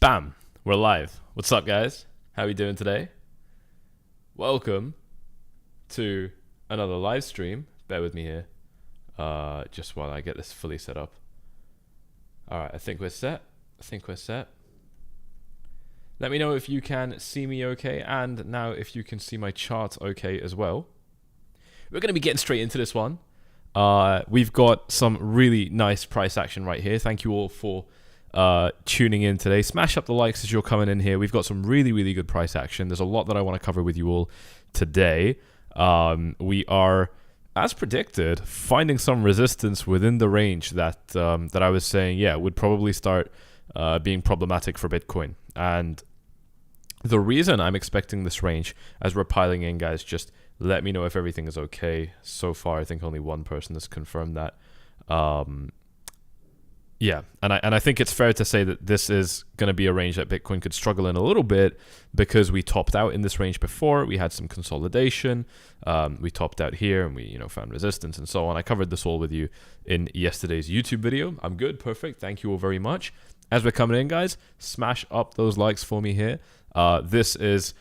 Bam! We're live. What's up, guys? How are we doing today? Welcome to another live stream. Bear with me here. Just while I get this fully set up. Alright, I think we're set. Let me know if you can see me okay, and now if you can see my chart okay as well. We're going to be getting straight into this one. We've got some really nice price action right here. Thank you all for tuning in today. Smash up the likes as you're coming in here. We've got some really good price action. There's a lot that I want to cover with you all today. We are, as predicted, finding some resistance within the range that that I was saying, would probably start being problematic for Bitcoin. And the reason I'm expecting this range, as we're piling in, guys, just let me know if everything is okay. So far, I think only one person has confirmed that. And I think it's fair to say that this is going to be a range that Bitcoin could struggle in a little bit, because we topped out in this range before. We had some consolidation. We topped out here, and we found resistance and so on. I covered this all with you in yesterday's YouTube video. I'm good, perfect. Thank you all very much. As we're coming in, guys, smash up those likes for me here. This is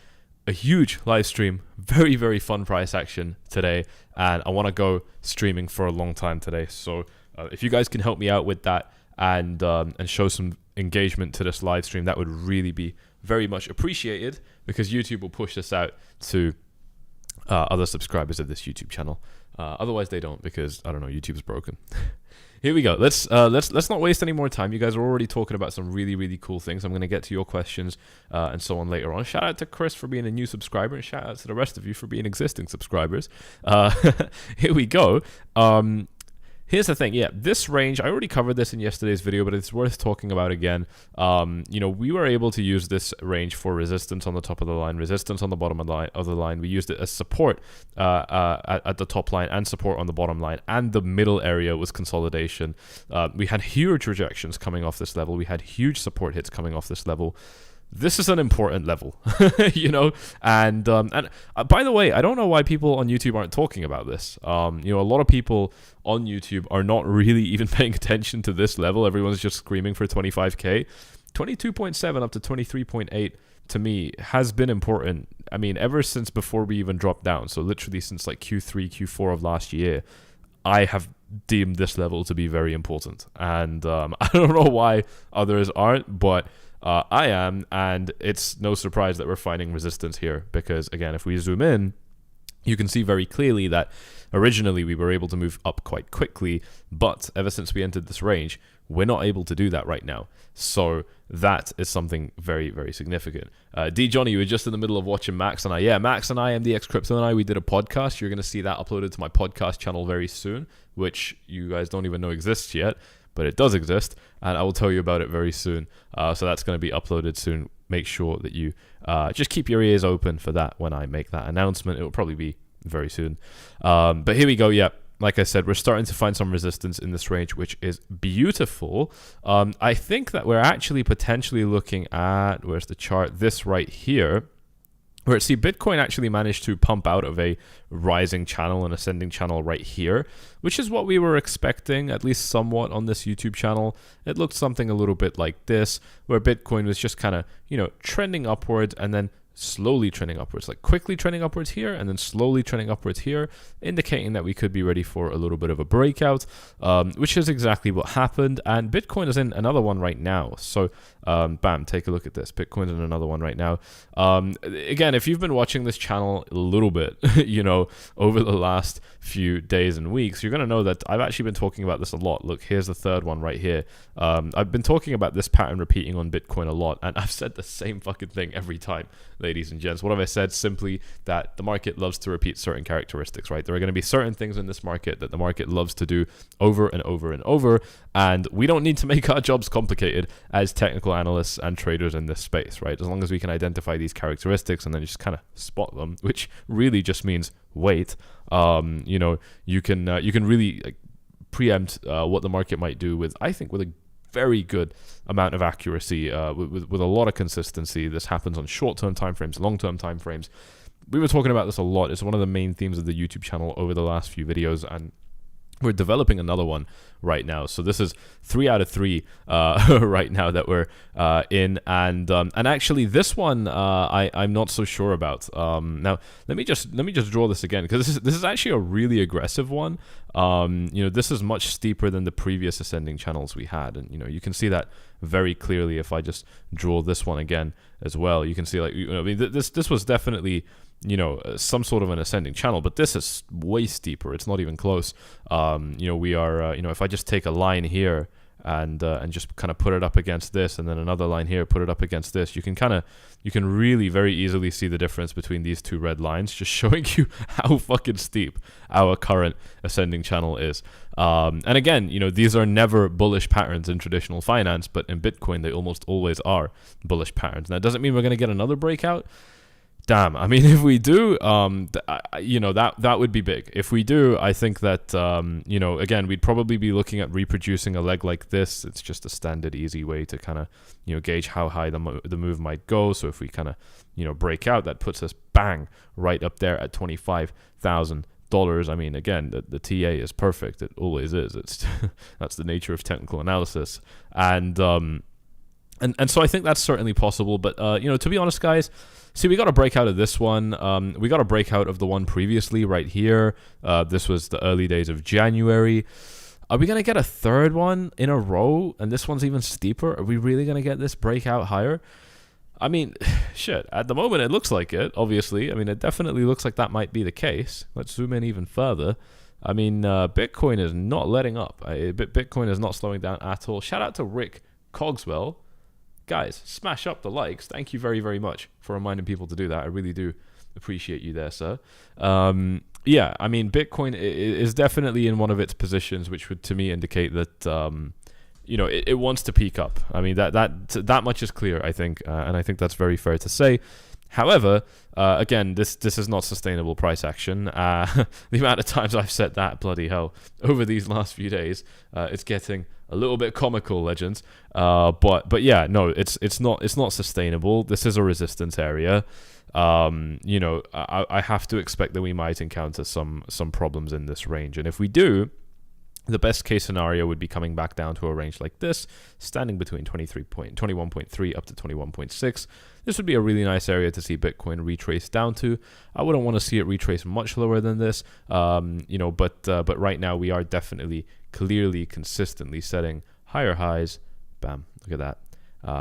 a huge live stream, very fun price action today, and I want to go streaming for a long time today. So if you guys can help me out with that and show some engagement to this live stream, that would really be very much appreciated, because YouTube will push this out to other subscribers of this YouTube channel. Otherwise they don't, because I don't know, YouTube's broken. Here we go. Let's not waste any more time. You guys are already talking about some really cool things. I'm going to get to your questions and so on later on. Shout out to Chris for being a new subscriber, and shout out to the rest of you for being existing subscribers. Here we go. Here's the thing, this range, I already covered this in yesterday's video, but it's worth talking about again. We were able to use this range for resistance on the top of the line, resistance on the bottom of the line. We used it as support at the top line and support on the bottom line, and the middle area was consolidation. We had huge rejections coming off this level. We had huge support hits coming off this level. This is an important level, and by the way, I don't know why people on YouTube aren't talking about this. A lot of people on YouTube are not really even paying attention to this level. Everyone's just screaming for 25K. 22.7 up to 23.8 to me has been important. I mean, ever since before we even dropped down. So literally since like Q3, Q4 of last year, I have deemed this level to be very important. And I don't know why others aren't, but I am, and it's no surprise that we're finding resistance here, because again, if we zoom in, you can see very clearly that originally we were able to move up quite quickly, but ever since we entered this range, we're not able to do that right now. So that is something very significant. D Johnny, you were just in the middle of watching Max and I. Yeah, Max and I, MDX Crypto and I, we did a podcast. You're going to see that uploaded to my podcast channel very soon, which you guys don't even know exists yet, but it does exist, and I will tell you about it very soon. So that's going to be uploaded soon. Make sure that you just keep your ears open for that when I make that announcement. It will probably be very soon. But here we go. Yeah, like I said, we're starting to find some resistance in this range, which is beautiful. I think that we're actually potentially looking at, where's the chart? This right here, where Bitcoin actually managed to pump out of a rising channel, an ascending channel right here, which is what we were expecting, at least somewhat on this YouTube channel. It looked something a little bit like this, where Bitcoin was just kind of, trending upwards and then slowly trending upwards, like quickly trending upwards here and then slowly trending upwards here, indicating that we could be ready for a little bit of a breakout, which is exactly what happened. And Bitcoin is in another one right now. So bam, take a look at this. Bitcoin's in another one right now. Again, if you've been watching this channel a little bit, over the last few days and weeks, you're going to know that I've actually been talking about this a lot. Look, here's the third one right here. I've been talking about this pattern repeating on Bitcoin a lot, and I've said the same fucking thing every time, ladies and gents. What have I said? Simply that the market loves to repeat certain characteristics, right? There are going to be certain things in this market that the market loves to do over and over and over, and we don't need to make our jobs complicated as technical analysts and traders in this space, right? As long as we can identify these characteristics and then just kind of spot them, which really just means wait. You can really preempt what the market might do with, I think, with a very good amount of accuracy, with a lot of consistency. This happens on short-term timeframes, long-term timeframes. We were talking about this a lot. It's one of the main themes of the YouTube channel over the last few videos, and we're developing another one right now. So this is 3 out of 3 right now that we're in, and actually this one I'm not so sure about. Now let me just draw this again, because this is actually a really aggressive one. This is much steeper than the previous ascending channels we had, and you can see that very clearly if I just draw this one again as well. You can see, like, I mean, this was definitely some sort of an ascending channel, but this is way steeper. It's not even close. We are, if I just take a line here and just kind of put it up against this, and then another line here, put it up against this, you can really very easily see the difference between these two red lines, just showing you how fucking steep our current ascending channel is. And again, these are never bullish patterns in traditional finance, but in Bitcoin, they almost always are bullish patterns. Now, it doesn't mean we're going to get another breakout. Damn, I mean, if we do, that would be big. If we do, I think that, again, we'd probably be looking at reproducing a leg like this. It's just a standard, easy way to kind of, gauge how high the move might go. So if we kind of, break out, that puts us bang right up there at $25,000. I mean, again, the TA is perfect. It always is. It's that's the nature of technical analysis. And so I think that's certainly possible. But, to be honest, guys, see, we got a breakout of this one. We got a breakout of the one previously right here. This was the early days of January. Are we going to get a third one in a row? And this one's even steeper? Are we really going to get this breakout higher? I mean, shit, at the moment it looks like it, obviously. I mean, it definitely looks like that might be the case. Let's zoom in even further. I mean, Bitcoin is not letting up. Bitcoin is not slowing down at all. Shout out to Rick Cogswell. Guys, smash up the likes. Thank you very, very much for reminding people to do that. I really do appreciate you there, sir. Yeah, I mean, Bitcoin is definitely in one of its positions, which would, to me, indicate that, it wants to peak up. I mean, that much is clear, I think, and I think that's very fair to say. However, again, this is not sustainable price action. The amount of times I've said that, bloody hell, over these last few days, it's getting a little bit comical, legends. But yeah, no, it's not sustainable. This is a resistance area. I have to expect that we might encounter some problems in this range, and if we do, the best case scenario would be coming back down to a range like this, standing between 21.3 up to 21.6. This would be a really nice area to see Bitcoin retrace down to. I wouldn't want to see it retrace much lower than this, but right now we are definitely, clearly, consistently setting higher highs. Bam, look at that.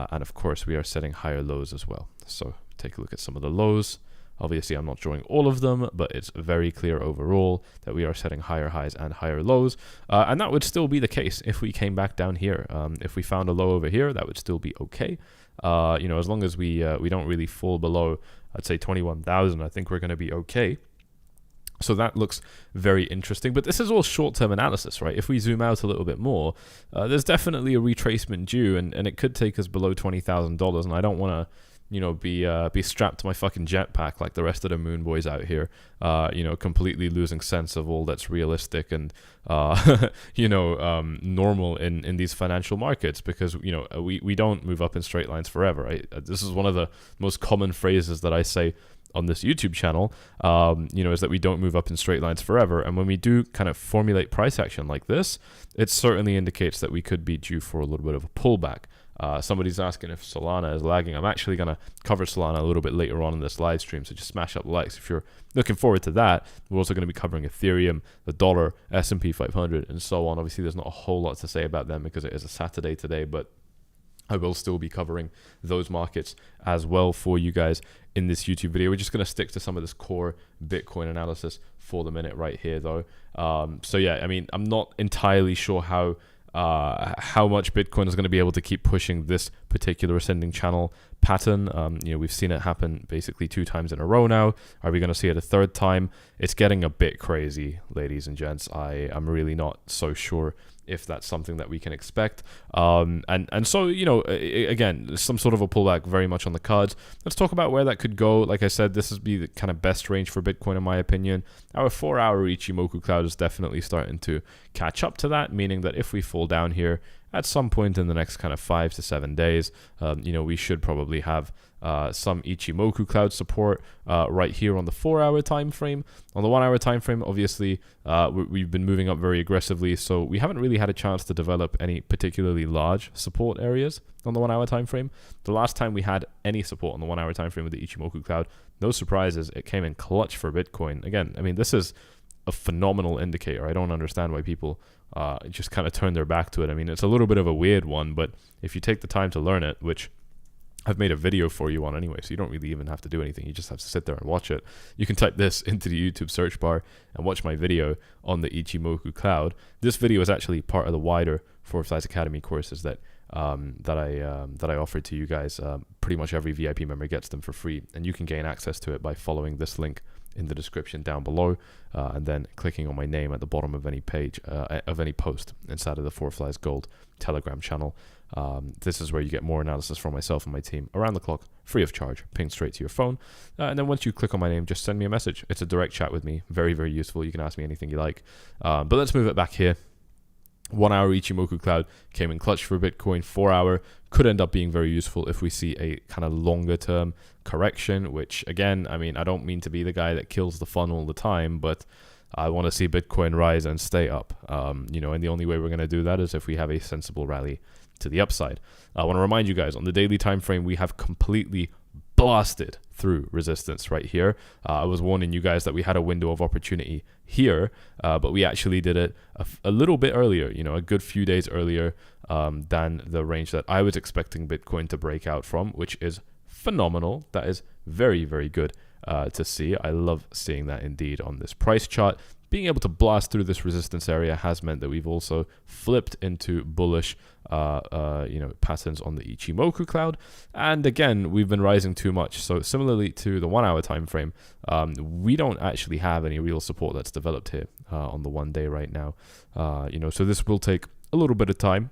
And of course, we are setting higher lows as well. So take a look at some of the lows. Obviously, I'm not drawing all of them, but it's very clear overall that we are setting higher highs and higher lows. And that would still be the case if we came back down here. If we found a low over here, that would still be okay. As long as we don't really fall below, I'd say 21,000, I think we're going to be okay. So that looks very interesting. But this is all short-term analysis, right? If we zoom out a little bit more, there's definitely a retracement due, and it could take us below $20,000. And I don't want to, be strapped to my fucking jetpack like the rest of the moon boys out here, completely losing sense of all that's realistic and, normal in these financial markets, because, we don't move up in straight lines forever. This is one of the most common phrases that I say on this YouTube channel, is that we don't move up in straight lines forever. And when we do kind of formulate price action like this, it certainly indicates that we could be due for a little bit of a pullback. Somebody's asking if Solana is lagging. I'm actually going to cover Solana a little bit later on in this live stream, so just smash up the likes if you're looking forward to that. We're also going to be covering Ethereum, the dollar, S&P 500, and so on. Obviously, there's not a whole lot to say about them because it is a Saturday today, but I will still be covering those markets as well for you guys in this YouTube video. We're just going to stick to some of this core Bitcoin analysis for the minute right here, though. So yeah, I mean, I'm not entirely sure how much Bitcoin is going to be able to keep pushing this particular ascending channel pattern. We've seen it happen basically 2 times in a row now. Are we going to see it a third time? It's getting a bit crazy, ladies and gents. I'm really not so sure if that's something that we can expect. And so, again, some sort of a pullback very much on the cards. Let's talk about where that could go. Like I said, this would be the kind of best range for Bitcoin, in my opinion. Our 4-hour Ichimoku cloud is definitely starting to catch up to that, meaning that if we fall down here at some point in the next kind of 5 to 7 days, we should probably have some Ichimoku cloud support right here on the 4-hour time frame. On the 1-hour time frame, obviously, we've been moving up very aggressively, so we haven't really had a chance to develop any particularly large support areas on the 1-hour time frame. The last time we had any support on the 1-hour time frame with the Ichimoku cloud, no surprises, it came in clutch for Bitcoin. Again, I mean, this is a phenomenal indicator. I don't understand why people just kind of turn their back to it. I mean, it's a little bit of a weird one, but if you take the time to learn it, which I've made a video for you on anyway, so you don't really even have to do anything. You just have to sit there and watch it. You can type this into the YouTube search bar and watch my video on the Ichimoku cloud. This video is actually part of the wider 𝗬𝗢𝗧𝐻 Academy courses that I offered to you guys. Pretty much every VIP member gets them for free, and you can gain access to it by following this link in the description down below, and then clicking on my name at the bottom of any page, of any post inside of the 𝗬𝗢𝗧𝐻 Telegram channel. This is where you get more analysis from myself and my team around the clock, free of charge, pinged straight to your phone. And then once you click on my name, just send me a message. It's a direct chat with me. Very, very useful. You can ask me anything you like. But let's move it back here. 1-hour Ichimoku cloud came in clutch for Bitcoin. 4-hour could end up being very useful if we see a kind of longer term correction, which again, I mean, I don't mean to be the guy that kills the fun all the time, but I want to see Bitcoin rise and stay up. And the only way we're going to do that is if we have a sensible rally to the upside. I want to remind you guys, on the daily time frame, we have completely blasted through resistance right here. I was warning you guys that we had a window of opportunity here, but we actually did it a little bit earlier, a good few days earlier than the range that I was expecting Bitcoin to break out from, which is phenomenal. That is very, very good to see. I love seeing that indeed on this price chart. Being able to blast through this resistance area has meant that we've also flipped into bullish patterns on the Ichimoku cloud. And again, we've been rising too much. So similarly to the 1-hour time frame, we don't actually have any real support that's developed here on the 1 day right now. So this will take a little bit of time.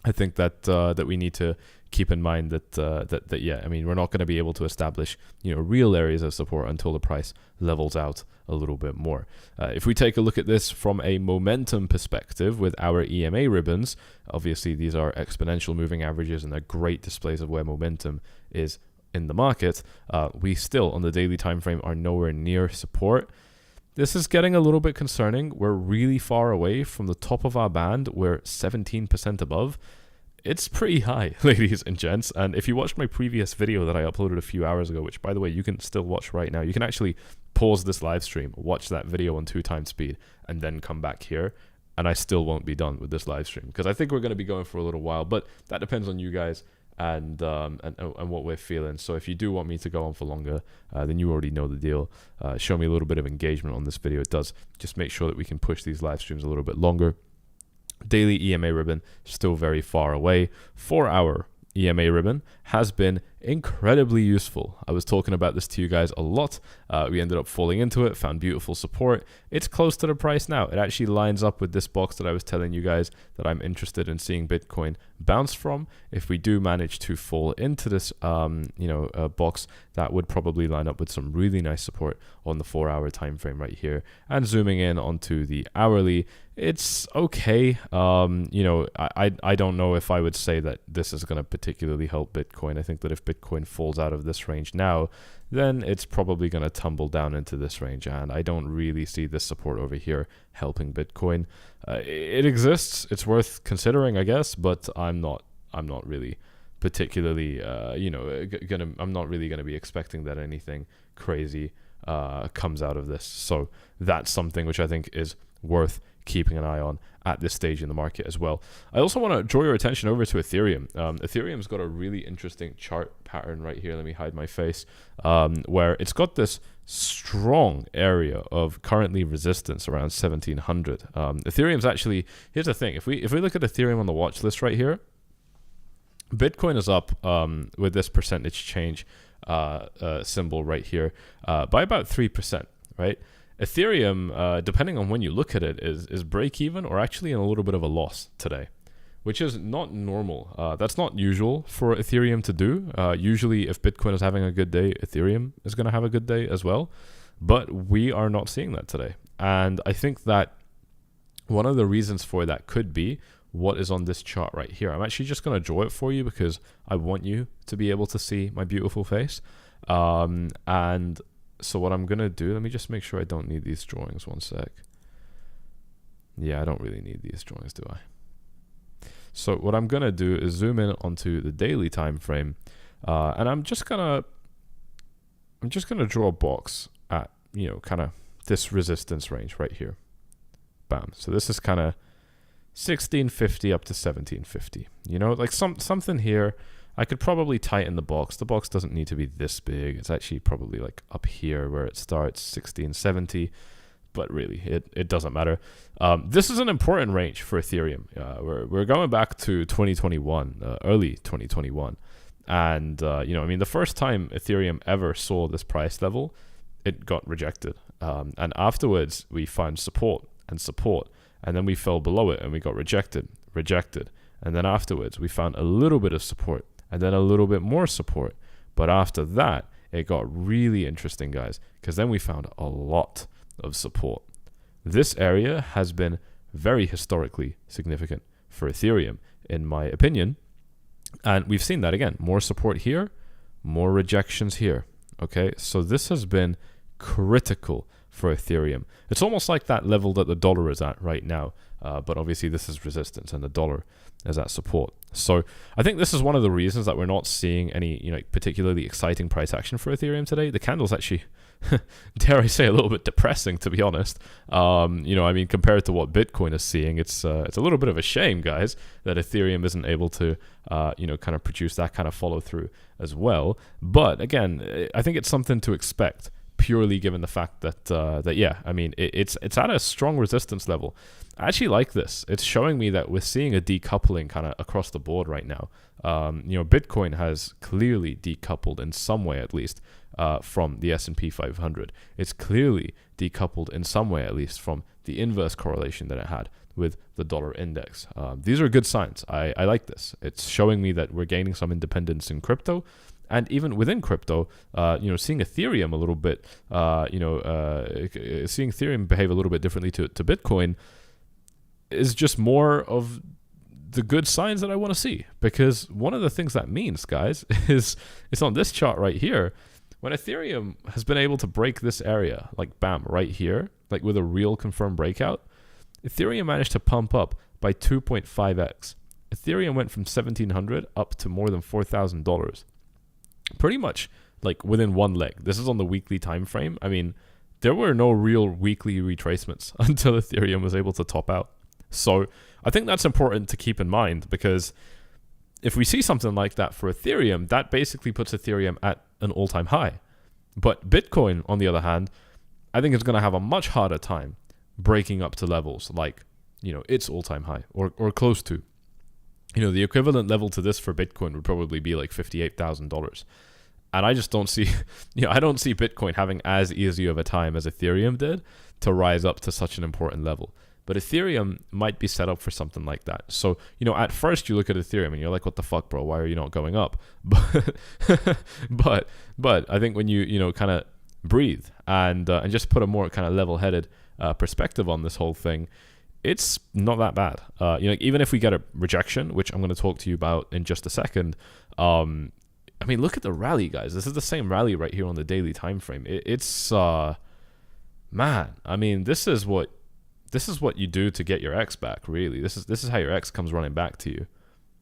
I think that we need to keep in mind that we're not going to be able to establish real areas of support until the price levels out a little bit more. If we take a look at this from a momentum perspective with our EMA ribbons, obviously these are exponential moving averages and they're great displays of where momentum is in the market. We still on the daily time frame are nowhere near support. This is getting a little bit concerning. We're really far away from the top of our band. We're 17% above. It's pretty high, ladies and gents. And if you watched my previous video that I uploaded a few hours ago, which by the way, you can still watch right now, you can actually pause this live stream, watch that video on 2x speed, and then come back here. And I still won't be done with this live stream because I think we're going to be going for a little while, but that depends on you guys and what we're feeling. So if you do want me to go on for longer, then you already know the deal. Show me a little bit of engagement on this video. It does just make sure that we can push these live streams a little bit longer. Daily EMA ribbon still very far away. 4-hour EMA ribbon has been incredibly useful. I was talking about this to you guys a lot. We ended up falling into it, found beautiful support. It's close to the price now. It actually lines up with this box that I was telling you guys that I'm interested in seeing Bitcoin bounce from. If we do manage to fall into this box, that would probably line up with some really nice support on the 4-hour time frame right here. And zooming in onto the hourly, it's okay. I don't know if I would say that this is going to particularly help Bitcoin. I think that if Bitcoin falls out of this range now, then it's probably going to tumble down into this range, and I don't really see this support over here helping Bitcoin. It exists, it's worth considering, I guess, but I'm not really particularly I'm not really gonna be expecting that anything crazy comes out of this. So that's something which I think is worth keeping an eye on at this stage in the market as well. I also want to draw your attention over to Ethereum. Ethereum's got a really interesting chart pattern right here. Let me hide my face, where it's got this strong area of currently resistance around 1700. Ethereum's actually, here's the thing, if we look at Ethereum on the watch list right here, Bitcoin is up with this percentage change symbol right here by about 3%, right? Ethereum, depending on when you look at it, is break even or actually in a little bit of a loss today, which is not normal. That's not usual for Ethereum to do. Usually if Bitcoin is having a good day, Ethereum is going to have a good day as well. But we are not seeing that today. And I think that one of the reasons for that could be what is on this chart right here. I'm actually just going to draw it for you because I want you to be able to see my beautiful face. And so what I'm going to do, let me just make sure I don't need these drawings. One sec. Yeah, I don't really need these drawings, do I? So what I'm going to do is zoom in onto the daily time frame. And I'm just going to draw a box at, you know, kind of this resistance range right here. Bam. So this is kind of 1650 up to 1750. You know, like something here. I could probably tighten the box. The box doesn't need to be this big. It's actually probably like up here where it starts, 1670. But really, it doesn't matter. This is an important range for Ethereum. We're going back to 2021, early 2021. And, you know, I mean, the first time Ethereum ever saw this price level, it got rejected. And afterwards, we found support. And then we fell below it and we got rejected. And then afterwards, we found a little bit of support and then a little bit more support. But after that, it got really interesting, guys, because then we found a lot of support. This area has been very historically significant for Ethereum, in my opinion. And we've seen that again, more support here, more rejections here. Okay, so this has been critical for Ethereum. It's almost like that level that the dollar is at right now, but obviously this is resistance and the dollar is at support. So I think this is one of the reasons that we're not seeing any, you know, particularly exciting price action for Ethereum today. The candle's actually, dare I say, a little bit depressing, to be honest. You know, I mean, compared to what Bitcoin is seeing, it's a little bit of a shame, guys, that Ethereum isn't able to, you know, kind of produce that kind of follow through as well. But again, I think it's something to expect, purely given the fact that yeah, I mean, it's at a strong resistance level. I actually like this. It's showing me that we're seeing a decoupling kind of across the board right now. You know, Bitcoin has clearly decoupled in some way, at least, from the S&P 500. It's clearly decoupled in some way, at least, from the inverse correlation that it had with the dollar index. These are good signs. I like this. It's showing me that we're gaining some independence in crypto. And even within crypto, you know, seeing Ethereum a little bit, you know, seeing Ethereum behave a little bit differently to Bitcoin is just more of the good signs that I want to see. Because one of the things that means, guys, is it's on this chart right here. When Ethereum has been able to break this area, like bam, right here, like with a real confirmed breakout, Ethereum managed to pump up by 2.5x. Ethereum went from $1,700 up to more than $4,000. Pretty much like within one leg. This is on the weekly time frame. I mean, there were no real weekly retracements until Ethereum was able to top out. So I think that's important to keep in mind, because if we see something like that for Ethereum, that basically puts Ethereum at an all-time high. But Bitcoin, on the other hand, I think is going to have a much harder time breaking up to levels like, you know, its all-time high or close to. You know, the equivalent level to this for Bitcoin would probably be like $58,000. And I just don't see, you know, I don't see Bitcoin having as easy of a time as Ethereum did to rise up to such an important level. But Ethereum might be set up for something like that. So, you know, at first you look at Ethereum and you're like, what the fuck, bro? Why are you not going up? But I think when you know, kind of breathe and just put a more kind of level-headed perspective on this whole thing, it's not that bad. You know, even if we get a rejection, which I'm going to talk to you about in just a second. I mean, look at the rally, guys. This is the same rally right here on the daily time frame. It's man. I mean, this is what you do to get your X back. Really, this is how your X comes running back to you.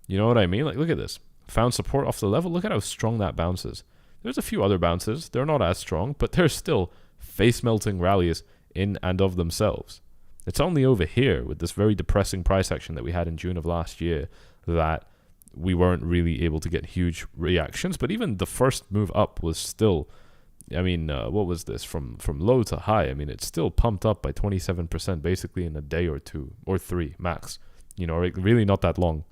You know what I mean? Like, look at this. Found support off the level. Look at how strong that bounces. There's a few other bounces. They're not as strong, but they're still face-melting rallies in and of themselves. It's only over here with this very depressing price action that we had in June of last year that we weren't really able to get huge reactions. But even the first move up was still, I mean, what was this? From low to high. I mean, it's still pumped up by 27% basically in a day or two or three max. You know, really not that long.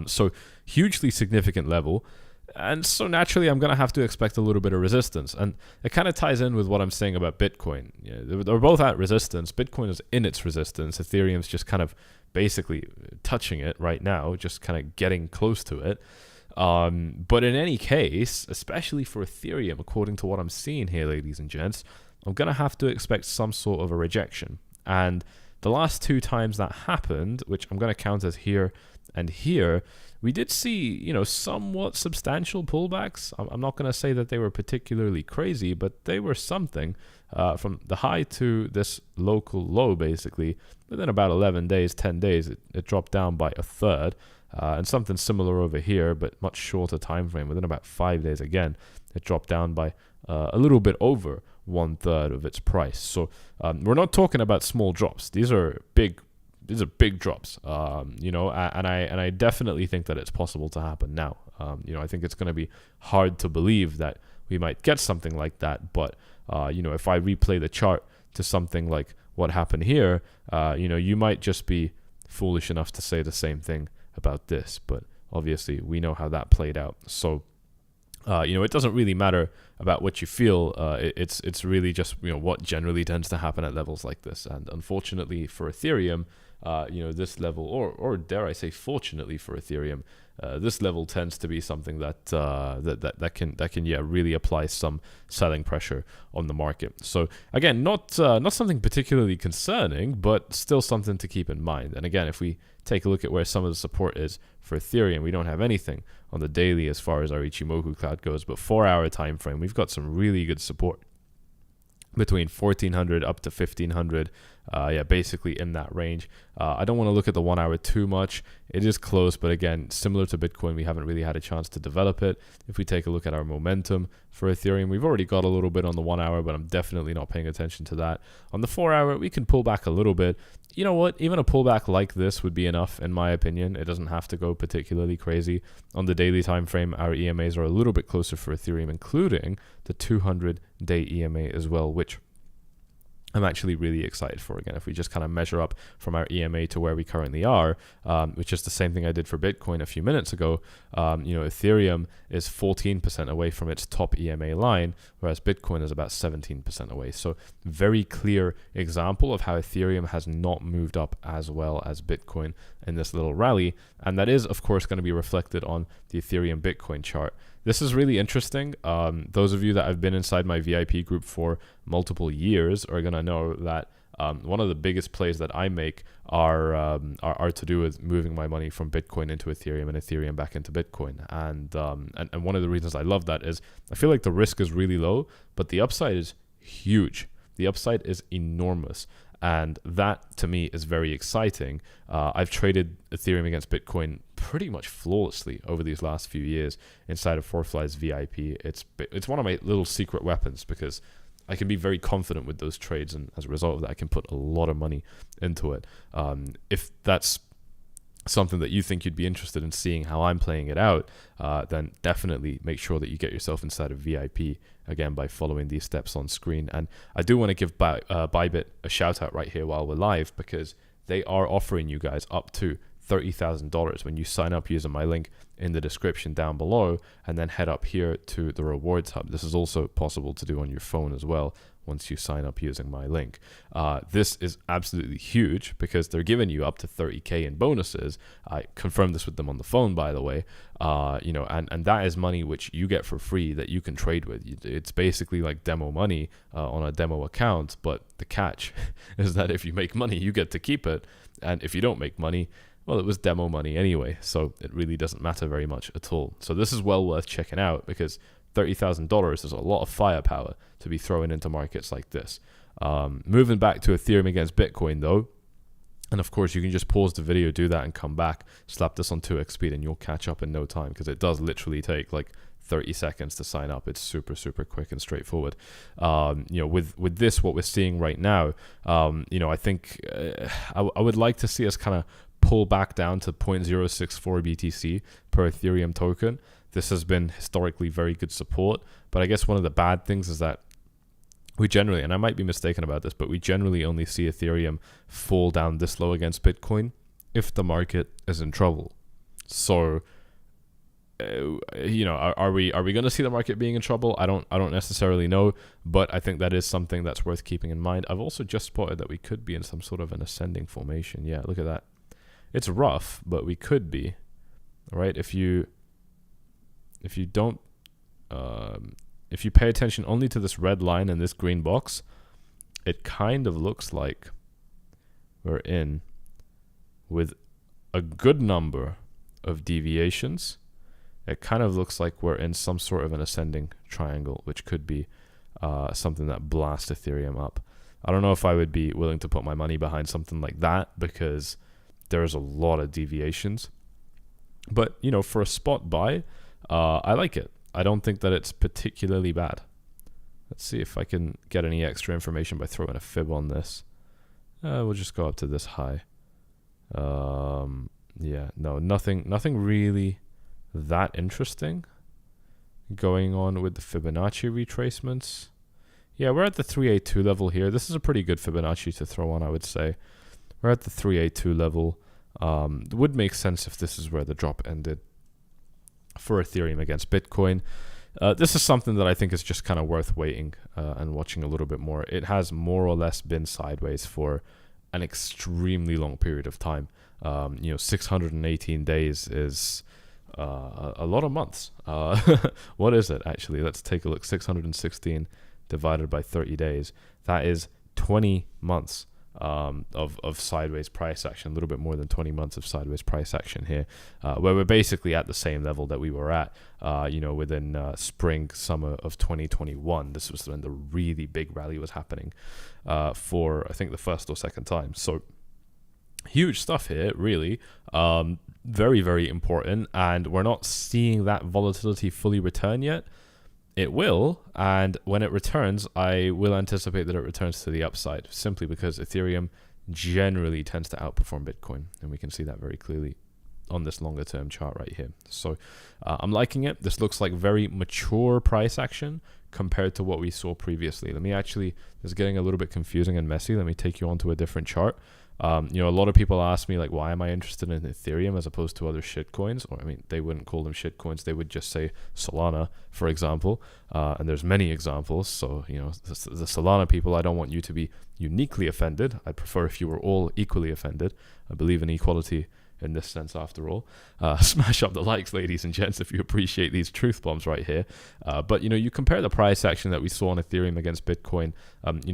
So hugely significant level. And so naturally, I'm going to have to expect a little bit of resistance. And it kind of ties in with what I'm saying about Bitcoin. Yeah, they're both at resistance. Bitcoin is in its resistance. Ethereum's just kind of basically touching it right now, just kind of getting close to it. But in any case, especially for Ethereum, according to what I'm seeing here, ladies and gents, I'm going to have to expect some sort of a rejection. And the last 2 times that happened, which I'm going to count as here and here, we did see, somewhat substantial pullbacks. I'm not going to say that they were particularly crazy, but they were something. From the high to this local low, basically, within about 11 days, 10 days, it dropped down by a third. And something similar over here, but much shorter time frame. Within about 5 days, again, it dropped down by a little bit over 1/3 of its price. So we're not talking about small drops. These are big drops, and I definitely think that it's possible to happen now. I think it's going to be hard to believe that we might get something like that, but if I replay the chart to something like what happened here, you might just be foolish enough to say the same thing about this, but obviously we know how that played out. So it doesn't really matter about what you feel. It's really just what generally tends to happen at levels like this. And unfortunately for Ethereum, this level, or dare I say, fortunately for Ethereum, this level tends to be something that can really apply some selling pressure on the market. So again, not something particularly concerning, but still something to keep in mind. And again, if we take a look at where some of the support is for Ethereum, we don't have anything on the daily as far as our Ichimoku cloud goes, but 4-hour time frame, we've got some really good support between 1400 up to 1500. Basically in that range. I don't want to look at the 1 hour too much. It is close, but again, similar to Bitcoin, we haven't really had a chance to develop it. If we take a look at our momentum for Ethereum, we've already got a little bit on the 1 hour, but I'm definitely not paying attention to that. On the 4 hour, we can pull back a little bit. You know what? Even a pullback like this would be enough, in my opinion. It doesn't have to go particularly crazy. On the daily time frame, our EMAs are a little bit closer for Ethereum, including the 200-day EMA as well, which I'm actually really excited for. Again, if we just kind of measure up from our EMA to where we currently are, which is the same thing I did for Bitcoin a few minutes ago, Ethereum is 14% away from its top EMA line, whereas Bitcoin is about 17% away. So very clear example of how Ethereum has not moved up as well as Bitcoin in this little rally. And that is, of course, going to be reflected on the Ethereum Bitcoin chart. This is really interesting. Those of you that have been inside my VIP group for multiple years are going to know that one of the biggest plays that I make are to do with moving my money from Bitcoin into Ethereum and Ethereum back into Bitcoin. And one of the reasons I love that is I feel like the risk is really low, but the upside is huge. The upside is enormous. And that, to me, is very exciting. I've traded Ethereum against Bitcoin pretty much flawlessly over these last few years inside of 𝗙𝗏𝗡's VIP. It's one of my little secret weapons because I can be very confident with those trades, and as a result of that, I can put a lot of money into it. If that's something that you think you'd be interested in seeing how I'm playing it out, then definitely make sure that you get yourself inside of VIP, again, by following these steps on screen. And I do want to give Bybit a shout out right here while we're live, because they are offering you guys up to $30,000 when you sign up using my link in the description down below, and then head up here to the rewards hub. This is also possible to do on your phone as well once you sign up using my link. This is absolutely huge because they're giving you up to 30K in bonuses. I confirmed this with them on the phone, by the way. And that is money which you get for free that you can trade with. It's basically like demo money on a demo account, but the catch is that if you make money, you get to keep it. And if you don't make money, well, it was demo money anyway, so it really doesn't matter very much at all. So this is well worth checking out because $30,000 is a lot of firepower to be throwing into markets like this. Moving back to Ethereum against Bitcoin though, and of course you can just pause the video, do that, and come back, slap this on 2x speed, and you'll catch up in no time because it does literally take like 30 seconds to sign up. It's super, super quick and straightforward. With this, what we're seeing right now, I think I would like to see us kind of pull back down to 0.064 BTC per Ethereum token. This has been historically very good support, but I guess one of the bad things is that we generally, and I might be mistaken about this, but we generally only see Ethereum fall down this low against Bitcoin if the market is in trouble. So, are we going to see the market being in trouble? I don't necessarily know, but I think that is something that's worth keeping in mind. I've also just spotted that we could be in some sort of an ascending formation. Yeah, look at that. It's rough, but we could be. All right, if you pay attention only to this red line and this green box, it kind of looks like we're in with a good number of deviations. It kind of looks like we're in some sort of an ascending triangle, which could be something that blasts Ethereum up. I don't know if I would be willing to put my money behind something like that because there's a lot of deviations. But, you know, for a spot buy, I like it. I don't think that it's particularly bad. Let's see if I can get any extra information by throwing a fib on this. We'll just go up to this high. Yeah, no, nothing really that interesting going on with the Fibonacci retracements. Yeah, we're at the 382 level here. This is a pretty good Fibonacci to throw on, I would say. We're at the 382 level. It would make sense if this is where the drop ended for Ethereum against Bitcoin. This is something that I think is just kind of worth waiting and watching a little bit more. It has more or less been sideways for an extremely long period of time. 618 days is a lot of months. What is it actually? Let's take a look. 616 divided by 30 days. That is 20 months of sideways price action, a little bit more than 20 months of sideways price action here, where we're basically at the same level that we were at, within spring, summer of 2021. This was when the really big rally was happening for, I think, the first or second time. So huge stuff here, really. Very, very important. And we're not seeing that volatility fully return yet. It will, and when it returns, I will anticipate that it returns to the upside, simply because Ethereum generally tends to outperform Bitcoin, and we can see that very clearly on this longer term chart right here. So I'm liking it. This looks like very mature price action compared to what we saw previously. This is getting a little bit confusing and messy. Let me take you onto a different chart. A lot of people ask me, like, why am I interested in Ethereum as opposed to other shitcoins? Or, I mean, they wouldn't call them shitcoins. They would just say Solana, for example. And there's many examples. So, the Solana people, I don't want you to be uniquely offended. I'd prefer if you were all equally offended. I believe in equality in this sense, after all. Smash up the likes, ladies and gents, if you appreciate these truth bombs right here. But you compare the price action that we saw on Ethereum against Bitcoin,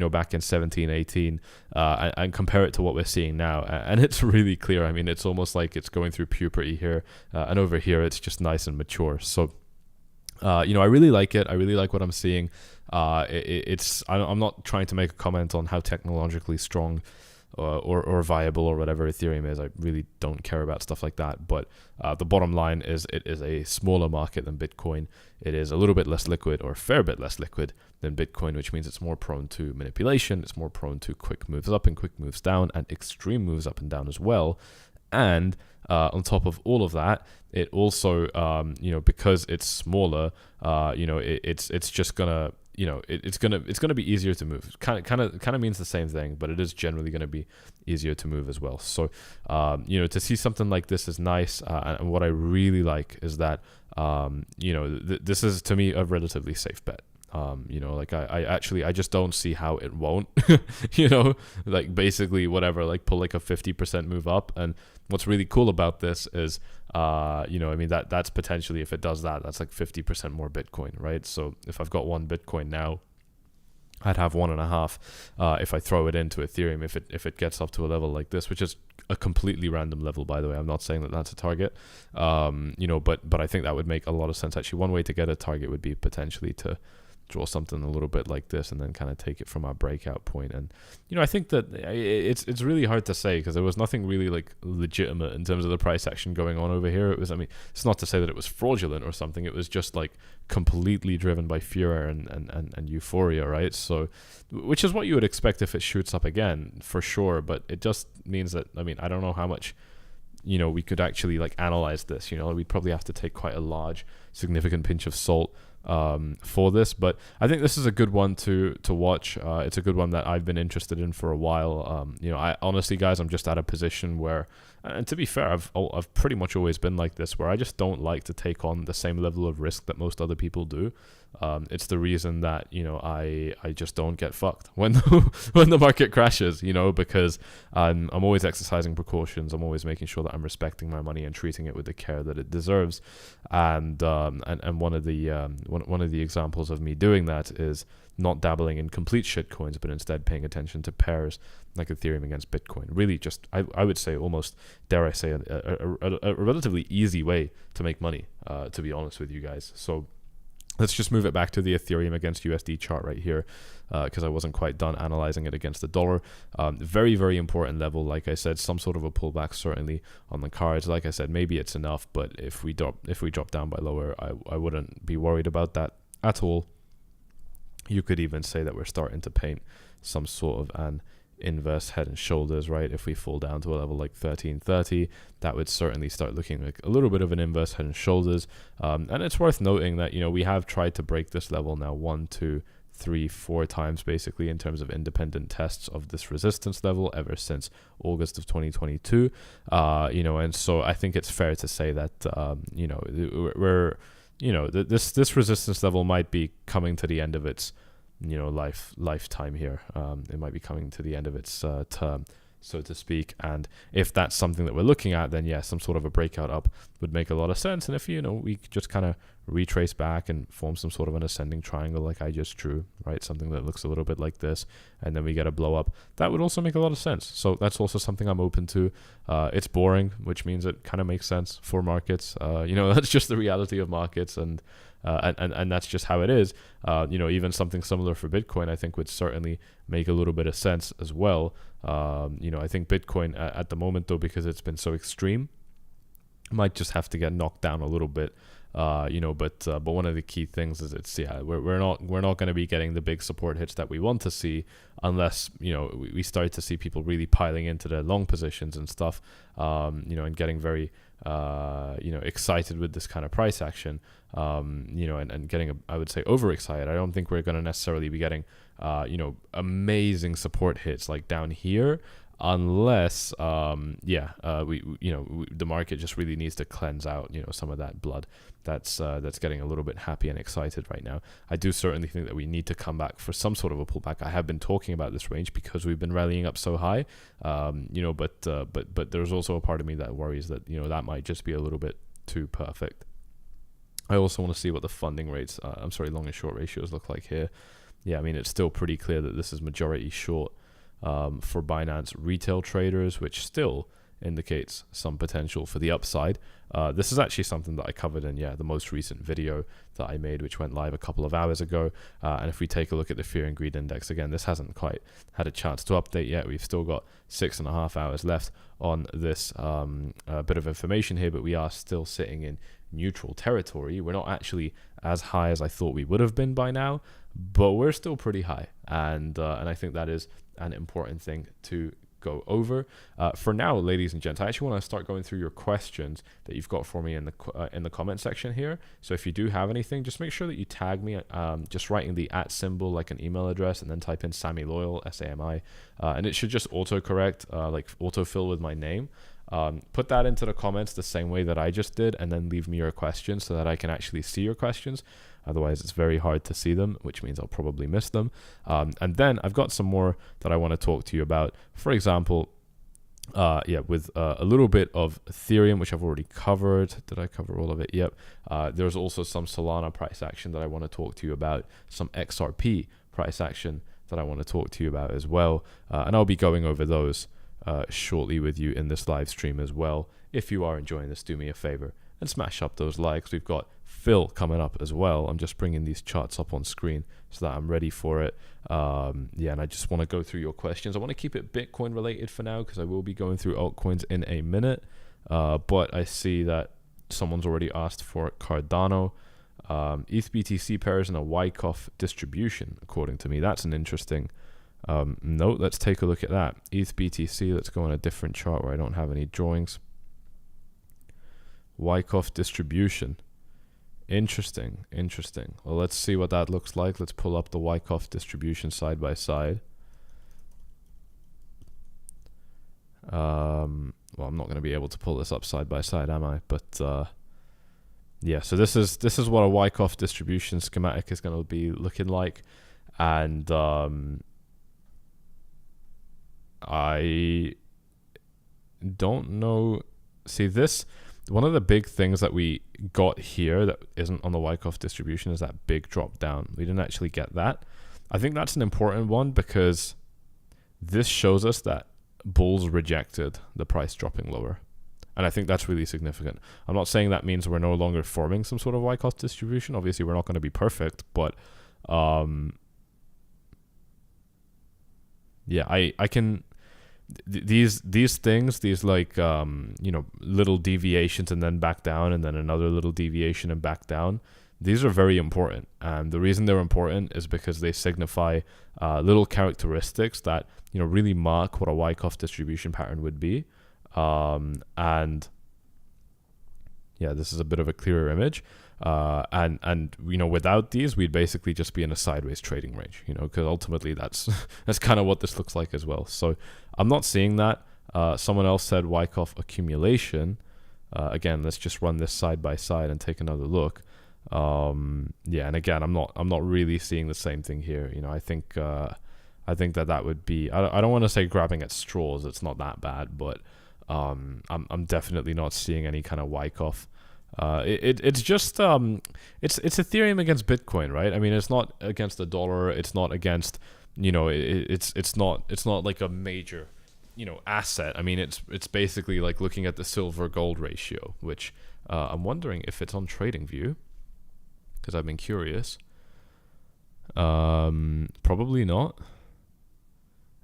back in 17, 18, and compare it to what we're seeing now. And it's really clear. I mean, it's almost like it's going through puberty here. And over here, it's just nice and mature. So, I really like it. I really like what I'm seeing. I'm not trying to make a comment on how technologically strong or viable or whatever Ethereum is. I really don't care about stuff like that. But the bottom line is it is a smaller market than Bitcoin. It is a little bit less liquid, or a fair bit less liquid than Bitcoin, which means it's more prone to manipulation. It's more prone to quick moves up and quick moves down, and extreme moves up and down as well. And on top of all of that, it also, because it's smaller, it's just gonna, it's gonna be easier to move. Kind of means the same thing, but it is generally gonna be easier to move as well. So, to see something like this is nice. And what I really like is that, this is, to me, a relatively safe bet. I just don't see how it won't, like basically whatever, like pull like a 50% move up. And what's really cool about this is, that's potentially, if it does that, that's like 50% more Bitcoin, right? So if I've got 1 Bitcoin now, I'd have 1.5 if I throw it into Ethereum, if it gets up to a level like this, which is a completely random level, by the way. I'm not saying that that's a target, but I think that would make a lot of sense. Actually, one way to get a target would be potentially to draw something a little bit like this and then kind of take it from our breakout point. And I think that it's really hard to say, because there was nothing really like legitimate in terms of the price action going on over here. It's not to say that it was fraudulent or something. It was just like completely driven by fear and euphoria, right? So, which is what you would expect if it shoots up again, for sure. But it just means that, I don't know how much we could actually like analyze this. We'd probably have to take quite a large, significant pinch of salt for this, but I think this is a good one to watch. It's a good one that I've been interested in for a while. I honestly, guys, I'm just at a position where, and to be fair, I've pretty much always been like this, where I just don't like to take on the same level of risk that most other people do. It's the reason that I just don't get fucked when the market crashes, because I'm always exercising precautions. I'm always making sure that I'm respecting my money and treating it with the care that it deserves. And one of the one of the examples of me doing that is not dabbling in complete shit coins, but instead paying attention to pairs like Ethereum against Bitcoin. Really just, I would say almost, dare I say, a relatively easy way to make money, to be honest with you guys. So let's just move it back to the Ethereum against USD chart right here, because I wasn't quite done analyzing it against the dollar. Very, very important level. Like I said, some sort of a pullback certainly on the cards. Like I said, maybe it's enough, but if we drop down by lower, I wouldn't be worried about that at all. You could even say that we're starting to paint some sort of an inverse head and shoulders, right? If we fall down to a level like 1330, that would certainly start looking like a little bit of an inverse head and shoulders. And it's worth noting that, you know, we have tried to break this level now 1, 2, 3, 4 times basically in terms of independent tests of this resistance level ever since August of 2022. You know, and so I think it's fair to say that, you know, we're, you know, this resistance level might be coming to the end of its, you know, lifetime here. It might be coming to the end of its term, so to speak. And if that's something that we're looking at, then yeah, some sort of a breakout up would make a lot of sense. And if, you know, we just kind of retrace back and form some sort of an ascending triangle like I just drew, right? Something that looks a little bit like this, and then we get a blow up, that would also make a lot of sense. So that's also something I'm open to. It's boring, which means it kind of makes sense for markets. You know, that's just the reality of markets, and that's just how it is. You know, even something similar for Bitcoin, I think would certainly make a little bit of sense as well. You know, I think Bitcoin at the moment, though, because it's been so extreme, might just have to get knocked down a little bit. You know, but one of the key things is we're not going to be getting the big support hits that we want to see unless, you know, we start to see people really piling into their long positions and stuff, you know, and getting very you know, excited with this kind of price action, you know, and getting, I would say, overexcited. I don't think we're going to necessarily be getting, you know, amazing support hits like down here, unless, the market just really needs to cleanse out, you know, some of that blood that's getting a little bit happy and excited right now. I do certainly think that we need to come back for some sort of a pullback. I have been talking about this range because we've been rallying up so high, you know, but there's also a part of me that worries that, you know, that might just be a little bit too perfect. I also want to see what the funding rates, long and short ratios look like here. Yeah, I mean, it's still pretty clear that this is majority short for Binance retail traders, which still indicates some potential for the upside. This is actually something that I covered in the most recent video that I made, which went live a couple of hours ago. And if we take a look at the fear and greed index, again, this hasn't quite had a chance to update yet. We've still got 6.5 hours left on this bit of information here, but we are still sitting in neutral territory. We're not actually as high as I thought we would have been by now, but we're still pretty high, and I think that is an important thing to go over. For now, ladies and gents, I actually want to start going through your questions that you've got for me in the comment section here. So if you do have anything, just make sure that you tag me, just writing the @ symbol like an email address, and then type in Sammy Loyal, SAMI, and it should just autocorrect, like autofill with my name. Put that into the comments the same way that I just did, and then leave me your questions so that I can actually see your questions. Otherwise, it's very hard to see them, which means I'll probably miss them. And then I've got some more that I want to talk to you about. For example, with a little bit of Ethereum, which I've already covered. Did I cover all of it? Yep. There's also some Solana price action that I want to talk to you about, some XRP price action that I want to talk to you about as well. And I'll be going over those shortly with you in this live stream as well. If you are enjoying this, do me a favor and smash up those likes. We've got Phil coming up as well. I'm just bringing these charts up on screen so that I'm ready for it. And I just want to go through your questions. I want to keep it Bitcoin related for now, because I will be going through altcoins in a minute. But I see that someone's already asked for Cardano, ETH BTC pairs, and a Wyckoff distribution. According to me, that's an interesting note. Let's take a look at that. ETH BTC. Let's go on a different chart where I don't have any drawings. Wyckoff distribution. Interesting. Well, let's see what that looks like. Let's pull up the Wyckoff distribution side by side. Well, I'm not going to be able to pull this up side by side, am I? But so this is what a Wyckoff distribution schematic is going to be looking like, and I don't know. See, this one of the big things that we got here that isn't on the Wyckoff distribution is that big drop down. We didn't actually get that. I think that's an important one because this shows us that bulls rejected the price dropping lower. And I think that's really significant. I'm not saying that means we're no longer forming some sort of Wyckoff distribution. Obviously, we're not going to be perfect, but yeah, I can these things, these like little deviations and then back down and then another little deviation and back down. These are very important, and the reason they're important is because they signify little characteristics that really mark what a Wyckoff distribution pattern would be. And yeah, this is a bit of a clearer image. And without these, we'd basically just be in a sideways trading range, because ultimately that's kind of what this looks like as well. So I'm not seeing that. Someone else said Wyckoff accumulation. Again, let's just run this side by side and take another look. Yeah, and again, I'm not really seeing the same thing here. I think that would be, I don't want to say grabbing at straws. It's not that bad, but I'm definitely not seeing any kind of Wyckoff. It's just it's Ethereum against Bitcoin, right? I mean, it's not against the dollar. It's not against it's not like a major asset. I mean, it's basically like looking at the silver gold ratio, which I'm wondering if it's on TradingView, because I've been curious. Probably not.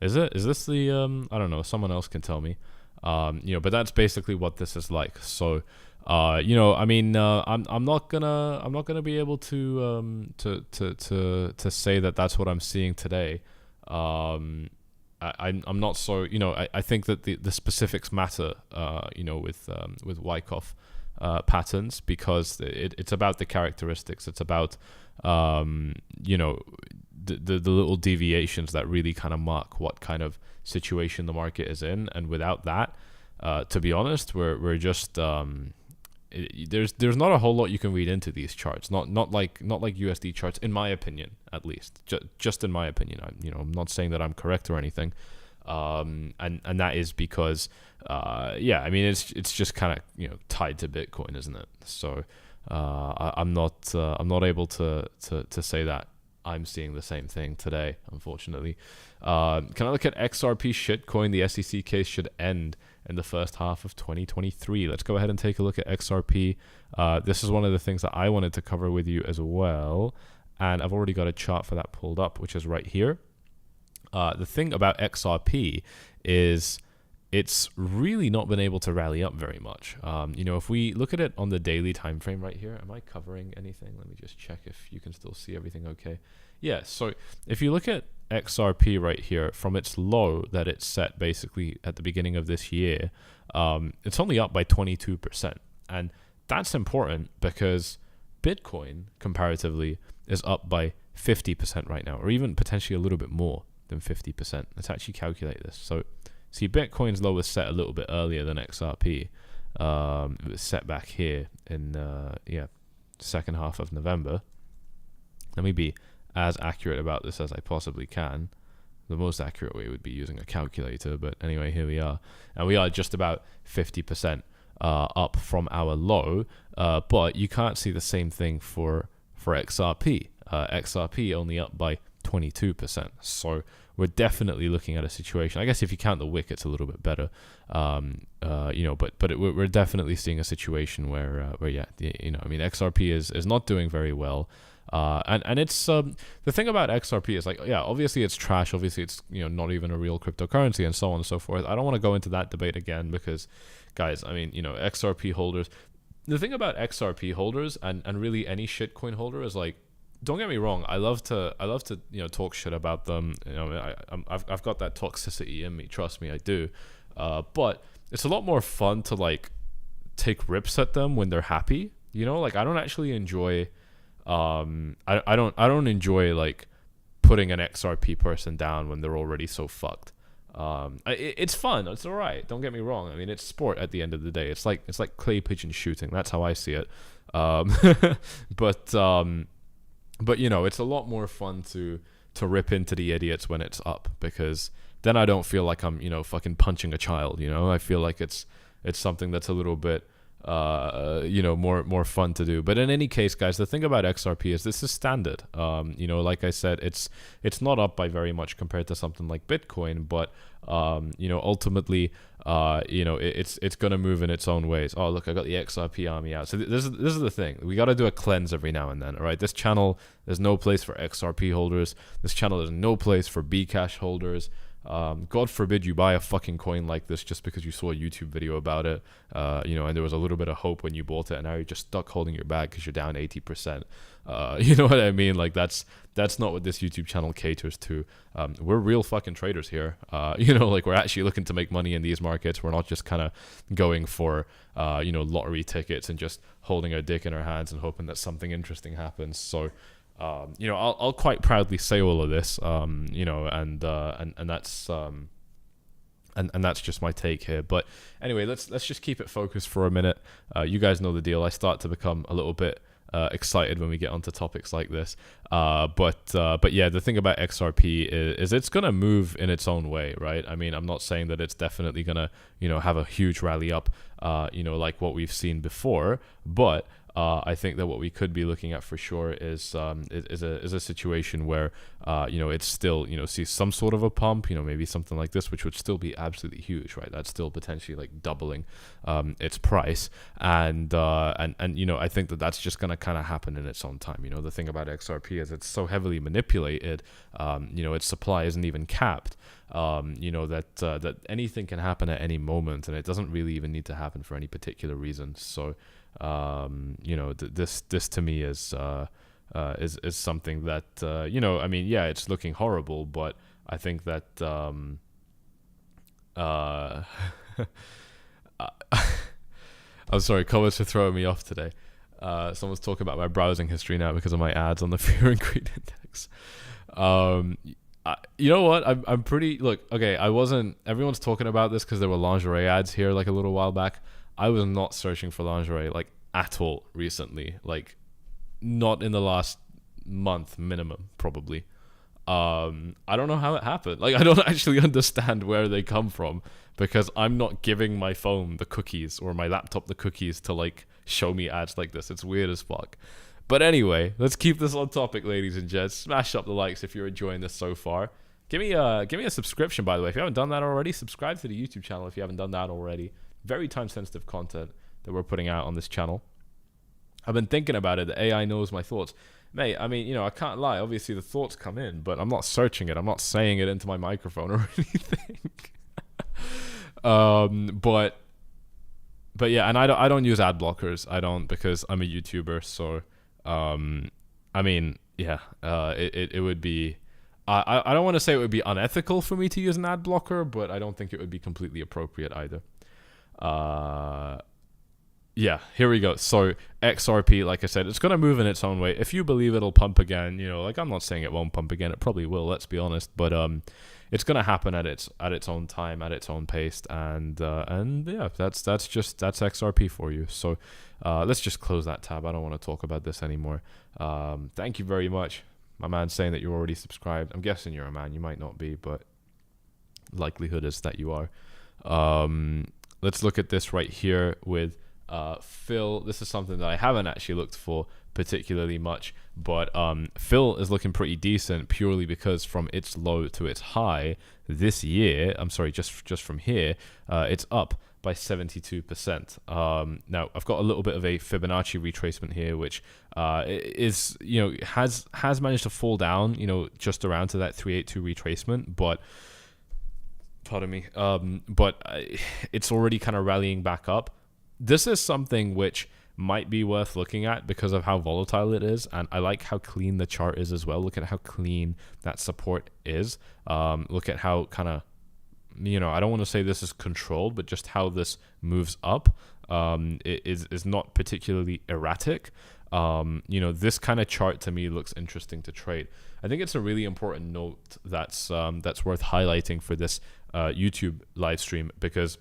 Is it? Is this the I don't know, someone else can tell me. But that's basically what this is like. So I mean, I'm not gonna be able to say that that's what I'm seeing today. I'm not so, I think that the specifics matter, with Wyckoff patterns, because it's about the characteristics. It's about the little deviations that really kind of mark what kind of situation the market is in. And without that, to be honest, we're just there's not a whole lot you can read into these charts. Not like USD charts, in my opinion, at least. Just in my opinion. I'm not saying that I'm correct or anything. And that is because I mean, it's just kind of tied to Bitcoin, isn't it? So I'm not able to say that I'm seeing the same thing today, unfortunately. Can I look at XRP shitcoin? The SEC case should end in the first half of 2023. Let's go ahead and take a look at XRP. This is one of the things that I wanted to cover with you as well, and I've already got a chart for that pulled up, which is right here. The thing about XRP is it's really not been able to rally up very much. If we look at it on the daily time frame right here, am I covering anything? Let me just check if you can still see everything okay. Yeah, so if you look at XRP right here, from its low that it set basically at the beginning of this year, it's only up by 22%. And that's important because Bitcoin, comparatively, is up by 50% right now, or even potentially a little bit more than 50%. Let's actually calculate this. So see, Bitcoin's low was set a little bit earlier than XRP. It was set back here in second half of November. Let me be as accurate about this as I possibly can. The most accurate way would be using a calculator, but anyway, here we are. And we are just about 50% up from our low, but you can't see the same thing for XRP. XRP only up by 22%. So we're definitely looking at a situation. I guess if you count the wick, it's a little bit better. But we're definitely seeing a situation where XRP is not doing very well. And it's the thing about XRP is like, yeah, obviously it's trash. Obviously it's not even a real cryptocurrency and so on and so forth. I don't want to go into that debate again because, guys, I mean, XRP holders. The thing about XRP holders and really any shitcoin holder is like, don't get me wrong. I love to talk shit about them. I've got that toxicity in me. Trust me, I do. But it's a lot more fun to like take rips at them when they're happy. Like I don't actually enjoy. I don't enjoy like putting an XRP person down when they're already so fucked. It's fun. It's all right. Don't get me wrong. I mean, it's sport at the end of the day. It's like clay pigeon shooting. That's how I see it. But it's a lot more fun to rip into the idiots when it's up, because then I don't feel like I'm fucking punching a child. I feel like it's something that's a little bit more fun to do. But in any case, guys, the thing about XRP is this is standard. Like I said, it's not up by very much compared to something like Bitcoin, but ultimately, it's gonna move in its own ways. Oh, look, I got the XRP army out. So this is the thing. We got to do a cleanse every now and then. All right, this channel, there's no place for XRP holders. This channel, there's no place for bcash holders. God forbid you buy a fucking coin like this just because you saw a YouTube video about it, and there was a little bit of hope when you bought it, and now you're just stuck holding your bag because you're down 80%. You know what I mean? Like that's not what this YouTube channel caters to. We're real fucking traders here. Like we're actually looking to make money in these markets. We're not just kind of going for, lottery tickets and just holding our dick in our hands and hoping that something interesting happens. So, I'll quite proudly say all of this, and that's and that's just my take here. But anyway, let's just keep it focused for a minute. You guys know the deal. I start to become a little bit excited when we get onto topics like this. But yeah, the thing about XRP is it's gonna move in its own way, right? I mean, I'm not saying that it's definitely gonna have a huge rally up, like what we've seen before, but I think that what we could be looking at for sure is a situation where it's still sees some sort of a pump, maybe something like this, which would still be absolutely huge, right? That's still potentially like doubling its price, and I think that that's just gonna kind of happen in its own time. The thing about XRP is it's so heavily manipulated, its supply isn't even capped. That anything can happen at any moment, and it doesn't really even need to happen for any particular reason. So this to me is something that I mean, yeah, it's looking horrible, but I think that I'm sorry, comments are throwing me off today. Someone's talking about my browsing history now because of my ads on the Fear and Greed Index. You know what? I'm pretty, look, okay, everyone's talking about this because there were lingerie ads here like a little while back. I was not searching for lingerie like at all recently, like not in the last month minimum, probably. I don't know how it happened. Like, I don't actually understand where they come from because I'm not giving my phone the cookies or my laptop the cookies to like show me ads like this. It's weird as fuck. But anyway, let's keep this on topic, ladies and gents. Smash up the likes if you're enjoying this so far. Give me a subscription, by the way. If you haven't done that already, subscribe to the YouTube channel if you haven't done that already. Very time-sensitive content that we're putting out on this channel. I've been thinking about it. The AI knows my thoughts. Mate, I mean, I can't lie. Obviously, the thoughts come in, but I'm not searching it. I'm not saying it into my microphone or anything. But yeah, and I don't use ad blockers. I don't, because I'm a YouTuber. So, I mean, yeah, it would be... I don't want to say it would be unethical for me to use an ad blocker, but I don't think it would be completely appropriate either. Yeah, here we go. So XRP, like I said, it's going to move in its own way. If you believe it'll pump again, like I'm not saying it won't pump again. It probably will, let's be honest. But it's going to happen at its own time, at its own pace. And yeah, that's XRP for you. So let's just close that tab. I don't want to talk about this anymore. Thank you very much. My man's saying that you're already subscribed. I'm guessing you're a man. You might not be, but likelihood is that you are. Let's look at this right here with Phil. This is something that I haven't actually looked for particularly much, but Phil is looking pretty decent purely because from its low to its high this year, I'm sorry, just from here, it's up by 72%. Now I've got a little bit of a Fibonacci retracement here, which is has managed to fall down just around to that 382 retracement, but pardon me, it's already kind of rallying back up. This is something which might be worth looking at because of how volatile it is, and I like how clean the chart is as well. Look at how clean that support is. Look at how kind of, I don't want to say this is controlled, but just how this moves up is not particularly erratic. This kind of chart to me looks interesting to trade. I think it's a really important note that's worth highlighting for this YouTube live stream, because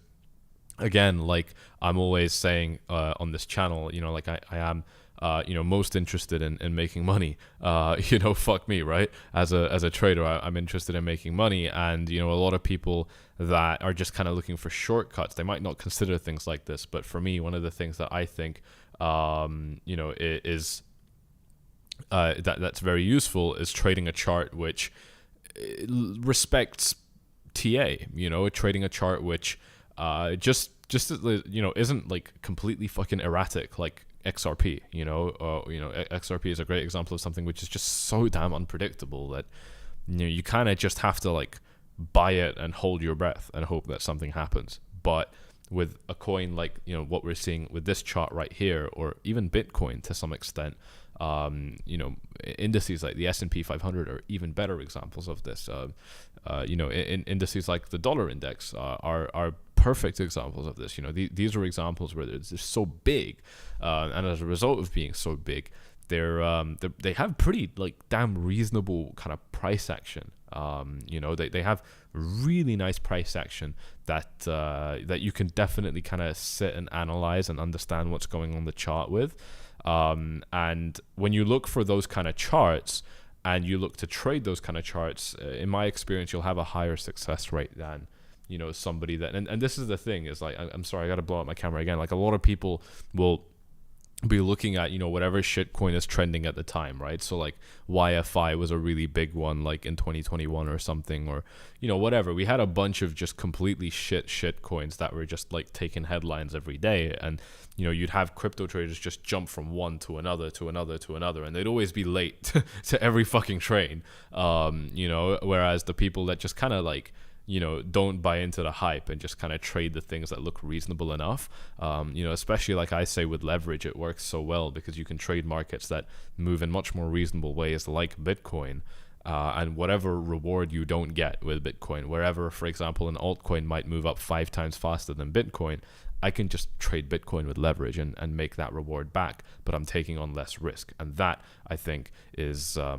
again, like I'm always saying on this channel, like I am most interested in making money. Fuck me, right? As a trader, I'm interested in making money, and a lot of people that are just kind of looking for shortcuts, they might not consider things like this. But for me, one of the things that I think, is that's very useful is trading a chart which respects TA. Trading a chart which just isn't like completely fucking erratic like XRP. XRP is a great example of something which is just so damn unpredictable that you kind of just have to like buy it and hold your breath and hope that something happens. But with a coin like what we're seeing with this chart right here, or even Bitcoin to some extent, indices like the S&P 500 are even better examples of this. Indices like the dollar index are perfect examples of this. These are examples where they're just so big, and as a result of being so big, they have pretty like damn reasonable kind of price action. They have really nice price action that you can definitely kind of sit and analyze and understand what's going on the chart with. And when you look for those kind of charts and you look to trade those kind of charts, in my experience, you'll have a higher success rate than somebody that, and this is the thing, is like, I'm sorry, I gotta blow up my camera again. Like, a lot of people will be looking at whatever shitcoin is trending at the time, right? So like YFI was a really big one, like in 2021 or something, or whatever. We had a bunch of just completely shit coins that were just like taking headlines every day, and you'd have crypto traders just jump from one to another to another to another, and they'd always be late to every fucking train. Whereas the people that just kind of like don't buy into the hype and just kind of trade the things that look reasonable enough. Especially like I say with leverage, it works so well because you can trade markets that move in much more reasonable ways, like Bitcoin. And whatever reward you don't get with Bitcoin, wherever, for example, an altcoin might move up 5 times faster than Bitcoin, I can just trade Bitcoin with leverage and make that reward back, but I'm taking on less risk. And that, I think, is a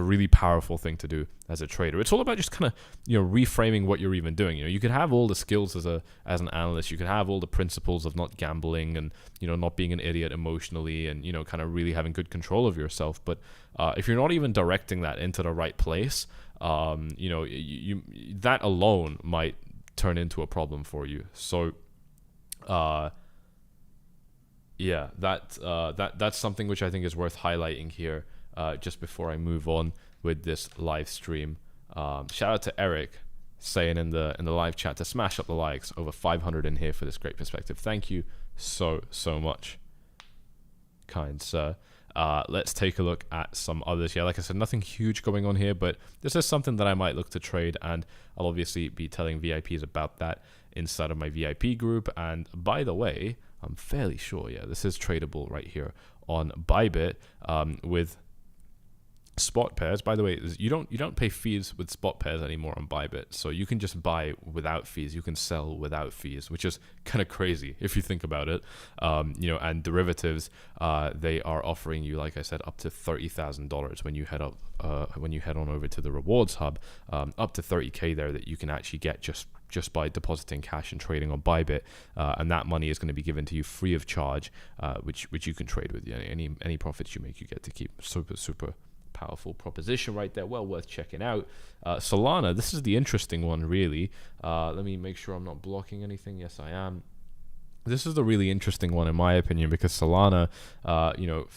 really powerful thing to do as a trader. It's all about just kind of, reframing what you're even doing. You could have all the skills as an analyst, you could have all the principles of not gambling and, not being an idiot emotionally and, kind of really having good control of yourself. But if you're not even directing that into the right place, you that alone might turn into a problem for you. So, that's something which I think is worth highlighting here, just before I move on with this live stream. Shout out to Eric saying in the live chat to smash up the likes, over 500 in here for this great perspective. Thank you so much, kind sir. Let's take a look at some others. Yeah, like I said, nothing huge going on here, but this is something that I might look to trade, and I'll obviously be telling VIPs about that inside of my VIP group. And by the way, I'm fairly sure, this is tradable right here on Bybit, with spot pairs. By the way, you don't pay fees with spot pairs anymore on Bybit, so you can just buy without fees, you can sell without fees, which is kind of crazy if you think about it. And derivatives, they are offering you, like I said, up to $30,000 when you head on over to the rewards hub, up to 30k there that you can actually get just by depositing cash and trading on Bybit, and that money is going to be given to you free of charge, which you can trade with. Any profits you make, you get to keep. Super powerful proposition right there, well worth checking out. Solana, this is the interesting one, really. Let me make sure I'm not blocking anything. Yes, I am. This is the really interesting one in my opinion, because Solana,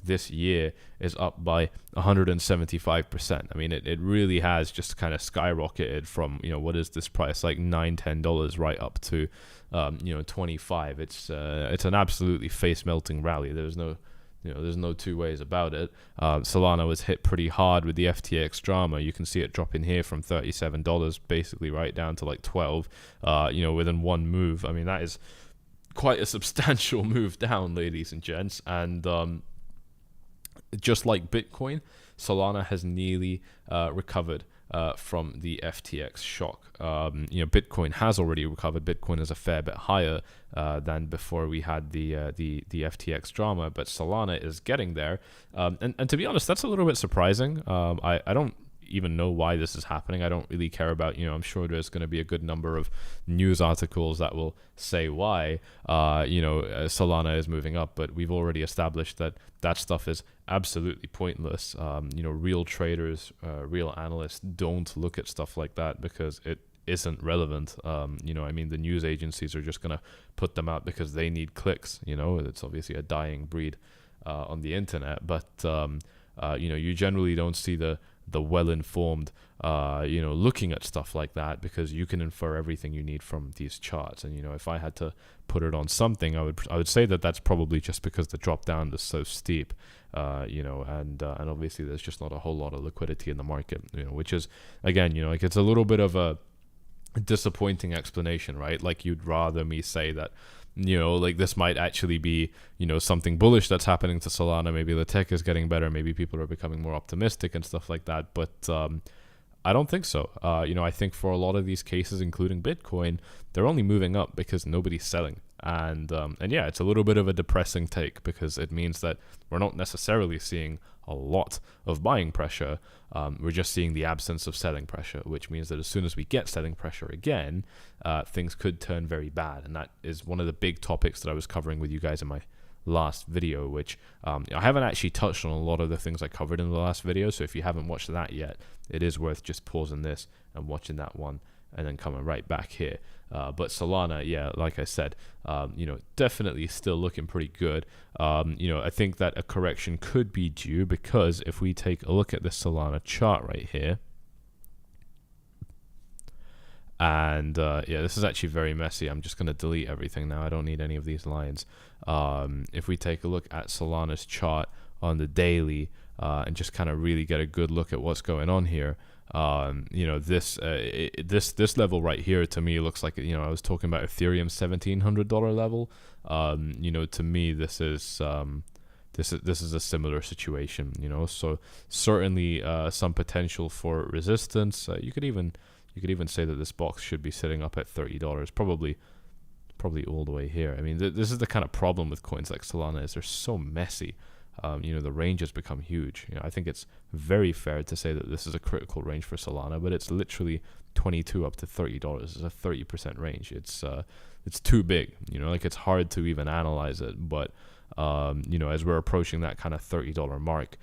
this year is up by 175%. I mean, it really has just kind of skyrocketed from, what is this price, like $9-10 right up to, 25. It's an absolutely face melting rally. There's no two ways about it. Solana was hit pretty hard with the FTX drama. You can see it dropping here from $37 basically right down to like 12, within one move. I mean, that is quite a substantial move down, ladies and gents. And just like Bitcoin, Solana has nearly recovered from the FTX shock. Bitcoin has already recovered. Bitcoin is a fair bit higher than before we had the FTX drama, but Solana is getting there. And to be honest, that's a little bit surprising. I don't even know why this is happening. I don't really care about, I'm sure there's going to be a good number of news articles that will say why, Solana is moving up, but we've already established that that stuff is absolutely pointless. Real traders, real analysts don't look at stuff like that because it isn't relevant. The news agencies are just going to put them out because they need clicks. It's obviously a dying breed on the internet, but you generally don't see the well-informed looking at stuff like that, because you can infer everything you need from these charts. And if I had to put it on something, I would say that that's probably just because the drop down is so steep, and obviously there's just not a whole lot of liquidity in the market, which is, again, it's a little bit of a disappointing explanation, right? Like, you'd rather me say that this might actually be something bullish that's happening to Solana. Maybe the tech is getting better, maybe people are becoming more optimistic and stuff like that, but I don't think so. I think for a lot of these cases, including Bitcoin, they're only moving up because nobody's selling. And yeah, it's a little bit of a depressing take, because it means that we're not necessarily seeing a lot of buying pressure. We're just seeing the absence of selling pressure, which means that as soon as we get selling pressure again, things could turn very bad. And that is one of the big topics that I was covering with you guys in my last video, which I haven't actually touched on a lot of the things I covered in the last video. So if you haven't watched that yet, it is worth just pausing this and watching that one and then coming right back here. But Solana, yeah, like I said, definitely still looking pretty good. I think that a correction could be due, because if we take a look at the Solana chart right here, and yeah, this is actually very messy. I'm just going to delete everything now. I don't need any of these lines. If we take a look at Solana's chart on the daily, and just kind of really get a good look at what's going on here, this level right here, to me, looks like, I was talking about Ethereum's $1,700 level. To me, this is a similar situation. So certainly some potential for resistance. You could even say that this box should be sitting up at $30, probably all the way here. I mean, this is the kind of problem with coins like Solana, is they're so messy. The range has become huge. I think it's very fair to say that this is a critical range for Solana, but it's literally $22 up to $30. It's a 30% range. It's too big. It's hard to even analyze it. But as we're approaching that kind of $30 mark,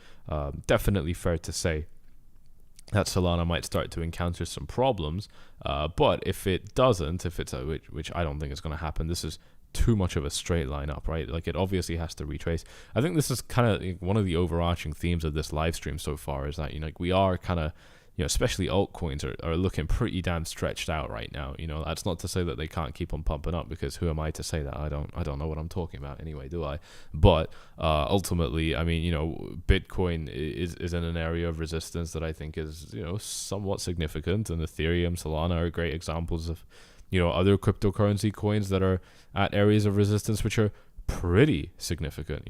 definitely fair to say that Solana might start to encounter some problems. But if it doesn't, which I don't think is going to happen, this is too much of a straight line up, right? Like, it obviously has to retrace. I think this is kind of one of the overarching themes of this live stream so far, is that we are kind of, especially altcoins are looking pretty damn stretched out right now. That's not to say that they can't keep on pumping up, because who am I to say that? I don't know what I'm talking about anyway, do I? But ultimately, I mean, Bitcoin is in an area of resistance that I think is somewhat significant, and Ethereum, Solana are great examples of other cryptocurrency coins that are at areas of resistance which are pretty significant,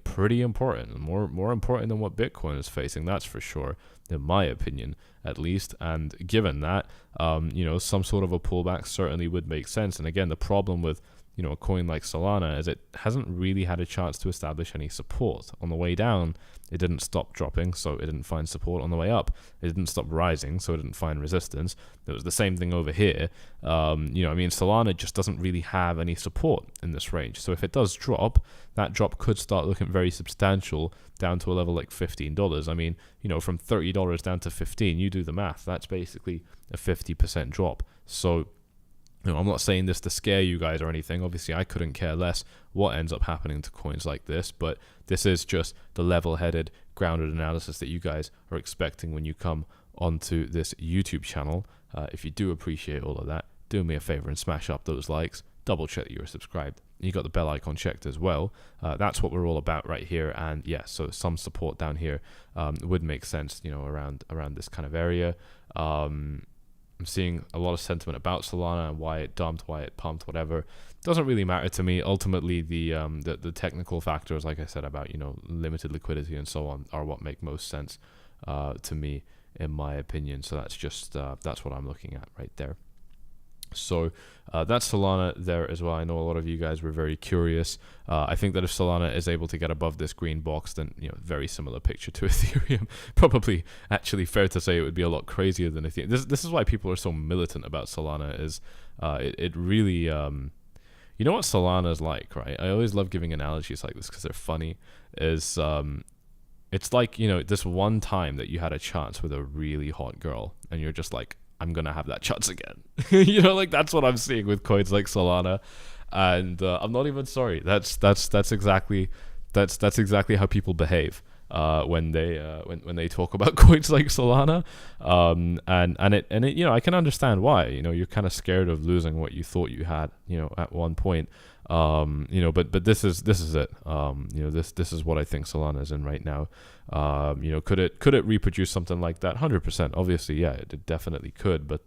pretty important, and more important than what Bitcoin is facing, that's for sure, in my opinion, at least. And given that, some sort of a pullback certainly would make sense. And again, the problem with a coin like Solana is it hasn't really had a chance to establish any support. On the way down, it didn't stop dropping, so it didn't find support. On the way up, it didn't stop rising, so it didn't find resistance. It was the same thing over here. Solana just doesn't really have any support in this range. So if it does drop, that drop could start looking very substantial, down to a level like $15. I mean, from $30 down to 15, you do the math. That's basically a 50% drop. So I'm not saying this to scare you guys or anything. Obviously, I couldn't care less what ends up happening to coins like this, but this is just the level-headed, grounded analysis that you guys are expecting when you come onto this YouTube channel. If you do appreciate all of that, do me a favor and smash up those likes. Double check that you're subscribed. You got the bell icon checked as well. That's what we're all about right here. And yeah, so some support down here would make sense, around this kind of area. I'm seeing a lot of sentiment about Solana and why it dumped, why it pumped, whatever. Doesn't really matter to me. Ultimately, the technical factors, like I said, about limited liquidity and so on, are what make most sense to me, in my opinion. So that's just that's what I'm looking at right there. So that's Solana there as well. I know a lot of you guys were very curious. I think that if Solana is able to get above this green box, then very similar picture to Ethereum. Probably actually fair to say it would be a lot crazier than Ethereum. This is why people are so militant about Solana. Is it really you know what Solana is like, right? I always love giving analogies like this because they're funny. Is it's like this one time that you had a chance with a really hot girl, and you're just like, I'm gonna have that chance again. Like that's what I'm seeing with coins like Solana, and I'm not even sorry. That's exactly how people behave when they talk about coins like Solana, and it I can understand why. You're kind of scared of losing what you thought you had at one point. But this is it. This is what I think Solana is in right now. Could it reproduce something like that? 100%. Obviously, yeah, it definitely could. But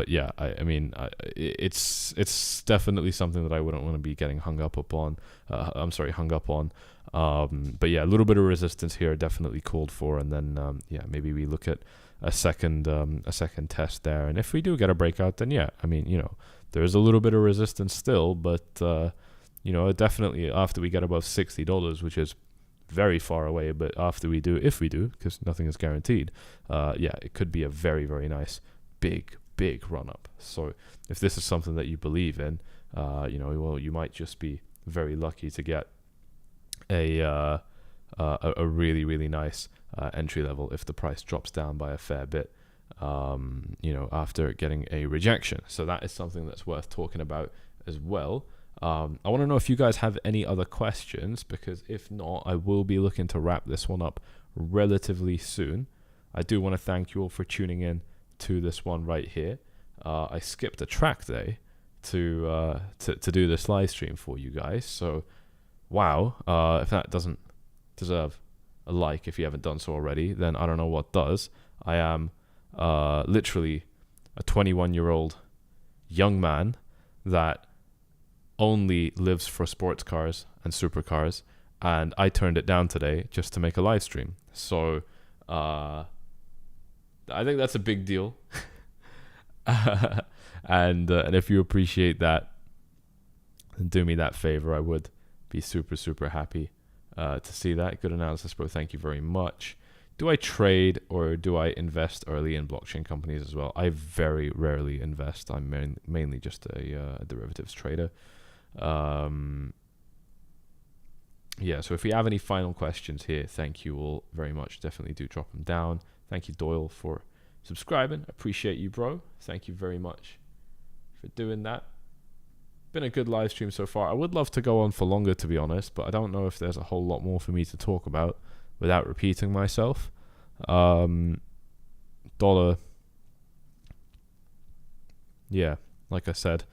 yeah, I mean, it's definitely something that I wouldn't want to be getting hung up on. But yeah, a little bit of resistance here definitely called for, and then maybe we look at a second test there, and if we do get a breakout, then yeah, I mean, there's a little bit of resistance still, but definitely after we get above $60, which is very far away, but if we do, because nothing is guaranteed, it could be a very, very nice big run up. So if this is something that you believe in, you might just be very lucky to get a really, really nice entry level if the price drops down by a fair bit, after getting a rejection. So that is something that's worth talking about as well. I want to know if you guys have any other questions, because if not, I will be looking to wrap this one up relatively soon. I do want to thank you all for tuning in to this one right here. I skipped a track day to do this live stream for you guys. So wow, if that doesn't deserve a like, if you haven't done so already, then I don't know what does. I am literally a 21-year-old young man that only lives for sports cars and supercars, and I turned it down today just to make a live stream. So I think that's a big deal. And if you appreciate that, then do me that favor. I would be super, super happy to see that. Good analysis, bro. Thank you very much. Do I trade or do I invest early in blockchain companies as well? I very rarely invest. I'm mainly just a derivatives trader. So if we have any final questions here, thank you all very much. Definitely do drop them down. Thank you, Doyle, for subscribing. Appreciate you, bro. Thank you very much for doing that. Been a good live stream so far. I would love to go on for longer, to be honest, but I don't know if there's a whole lot more for me to talk about without repeating myself. Dollar, yeah, like I said,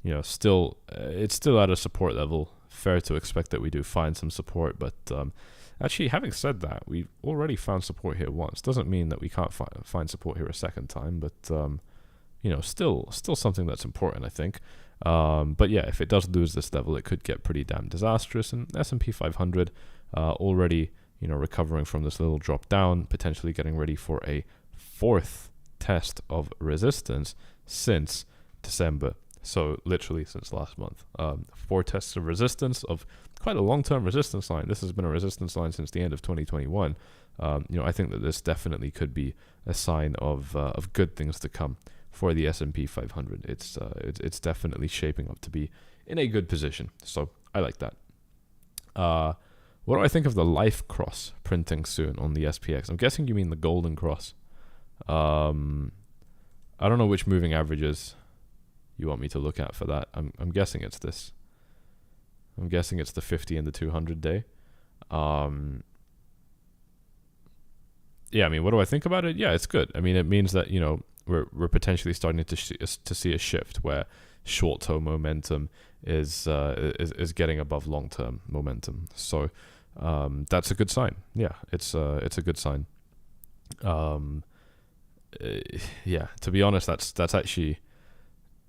it's still at a support level. Fair to expect that we do find some support, but actually, having said that, we've already found support here once. Doesn't mean that we can't find support here a second time, but still something that's important, I think. But yeah, if it does lose this level, it could get pretty damn disastrous. And S&P 500 already recovering from this little drop down, potentially getting ready for a fourth test of resistance since December. So literally since last month, 4 tests of resistance of quite a long-term resistance line. This has been a resistance line since the end of 2021. I think that this definitely could be a sign of good things to come for the S&P 500. It's definitely shaping up to be in a good position. So I like that. What do I think of the life cross printing soon on the SPX? I'm guessing you mean the golden cross. I don't know which moving averages you want me to look at for that. I'm guessing it's this. I'm guessing it's the 50 and the 200 day. Yeah, I mean, what do I think about it? Yeah, it's good. I mean, it means that, we're potentially starting to see a shift where short-term momentum is getting above long-term momentum. So that's a good sign. Yeah, it's a good sign. Yeah, to be honest, that's actually,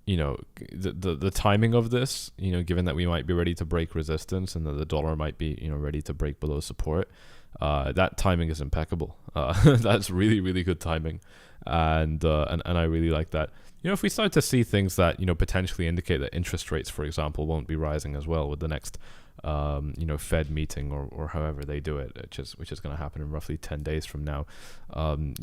the timing of this, given that we might be ready to break resistance and that the dollar might be, ready to break below support. that timing is impeccable. That's really, really good timing, and I really like that. If we start to see things that potentially indicate that interest rates, for example, won't be rising as well with the next Fed meeting or however they do it, which is going to happen in roughly 10 days from now, then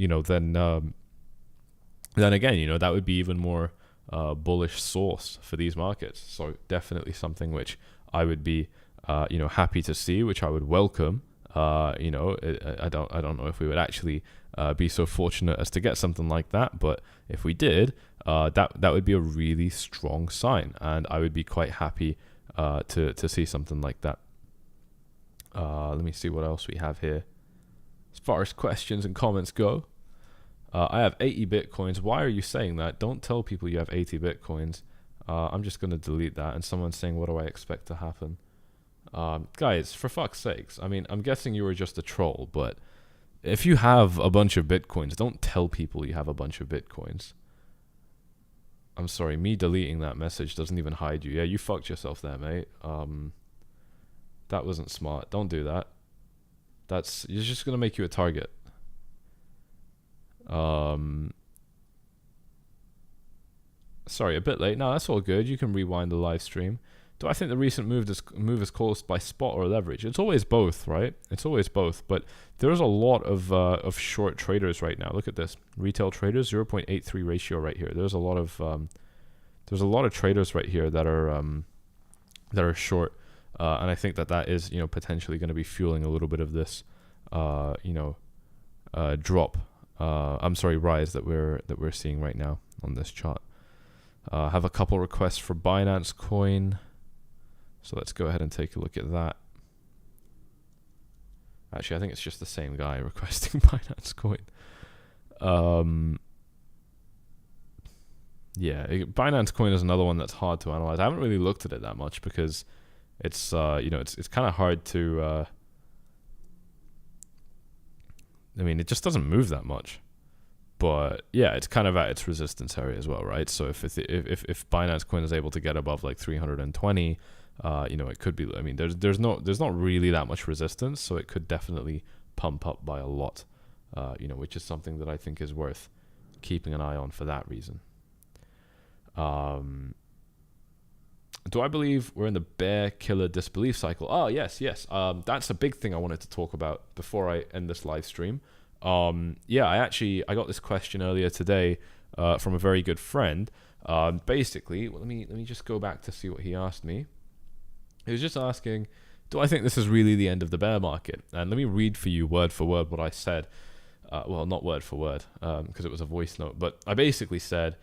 again, that would be even more bullish source for these markets. So definitely something which I would be happy to see, which I would welcome. I don't know if we would actually be so fortunate as to get something like that, but if we did, that would be a really strong sign, and I would be quite happy to see something like that. Let me see what else we have here. As far as questions and comments go, I have 80 Bitcoins. Why are you saying that? Don't tell people you have 80 Bitcoins. I'm just going to delete that. And someone's saying, what do I expect to happen? Guys, for fuck's sakes. I mean, I'm guessing you were just a troll, but if you have a bunch of Bitcoins, don't tell people you have a bunch of Bitcoins. I'm sorry, me deleting that message doesn't even hide you. Yeah, you fucked yourself there, mate. That wasn't smart. Don't do that. You're just going to make you a target. Sorry, a bit late. No, that's all good. You can rewind the live stream. Do I think the recent move is caused by spot or leverage? It's always both, right? It's always both. But there's a lot of short traders right now. Look at this. Retail traders, 0.83 ratio right here. There's a lot of traders right here that are short, and I think that is potentially going to be fueling a little bit of this drop. Rise that we're seeing right now on this chart. Have a couple requests for Binance Coin. So let's go ahead and take a look at that. Actually, I think it's just the same guy requesting Binance Coin. Binance Coin is another one that's hard to analyze. I haven't really looked at it that much because it's kind of hard to. It just doesn't move that much. But yeah, it's kind of at its resistance area as well, right? So if Binance Coin is able to get above like 320, it could be. There's not really that much resistance, so it could definitely pump up by a lot, which is something that I think is worth keeping an eye on for that reason. Do I believe we're in the bear killer disbelief cycle? Oh, yes. That's a big thing I wanted to talk about before I end this live stream. I got this question earlier today from a very good friend. Basically, let me just go back to see what he asked me. He was just asking, do I think this is really the end of the bear market? And let me read for you word for word what I said. Well, not word for word, because it was a voice note, but I basically said,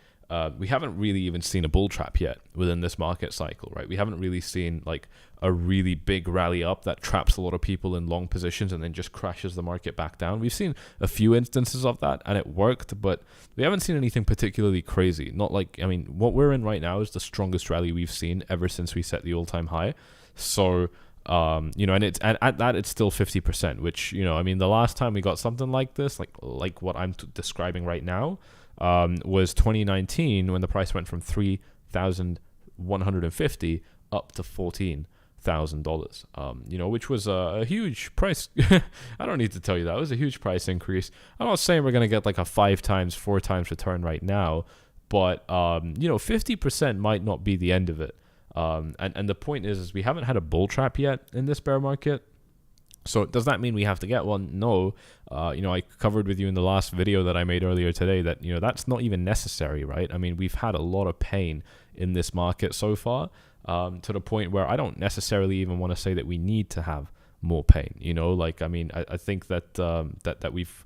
we haven't really even seen a bull trap yet within this market cycle, right? We haven't really seen like a really big rally up that traps a lot of people in long positions and then just crashes the market back down. We've seen a few instances of that and it worked, but we haven't seen anything particularly crazy. Not like, what we're in right now is the strongest rally we've seen ever since we set the all-time high. So, and at that it's still 50%, which, the last time we got something like this, like what I'm describing right now, was 2019 when the price went from $3,150 up to $14,000, which was a huge price. I don't need to tell you that. It was a huge price increase. I'm not saying we're going to get like a 5 times, 4 times return right now, but, 50% might not be the end of it. And the point is we haven't had a bull trap yet in this bear market. So does that mean we have to get one? No. I covered with you in the last video that I made earlier today that, that's not even necessary, right? We've had a lot of pain in this market so far, to the point where I don't necessarily even want to say that we need to have more pain. I think that that we've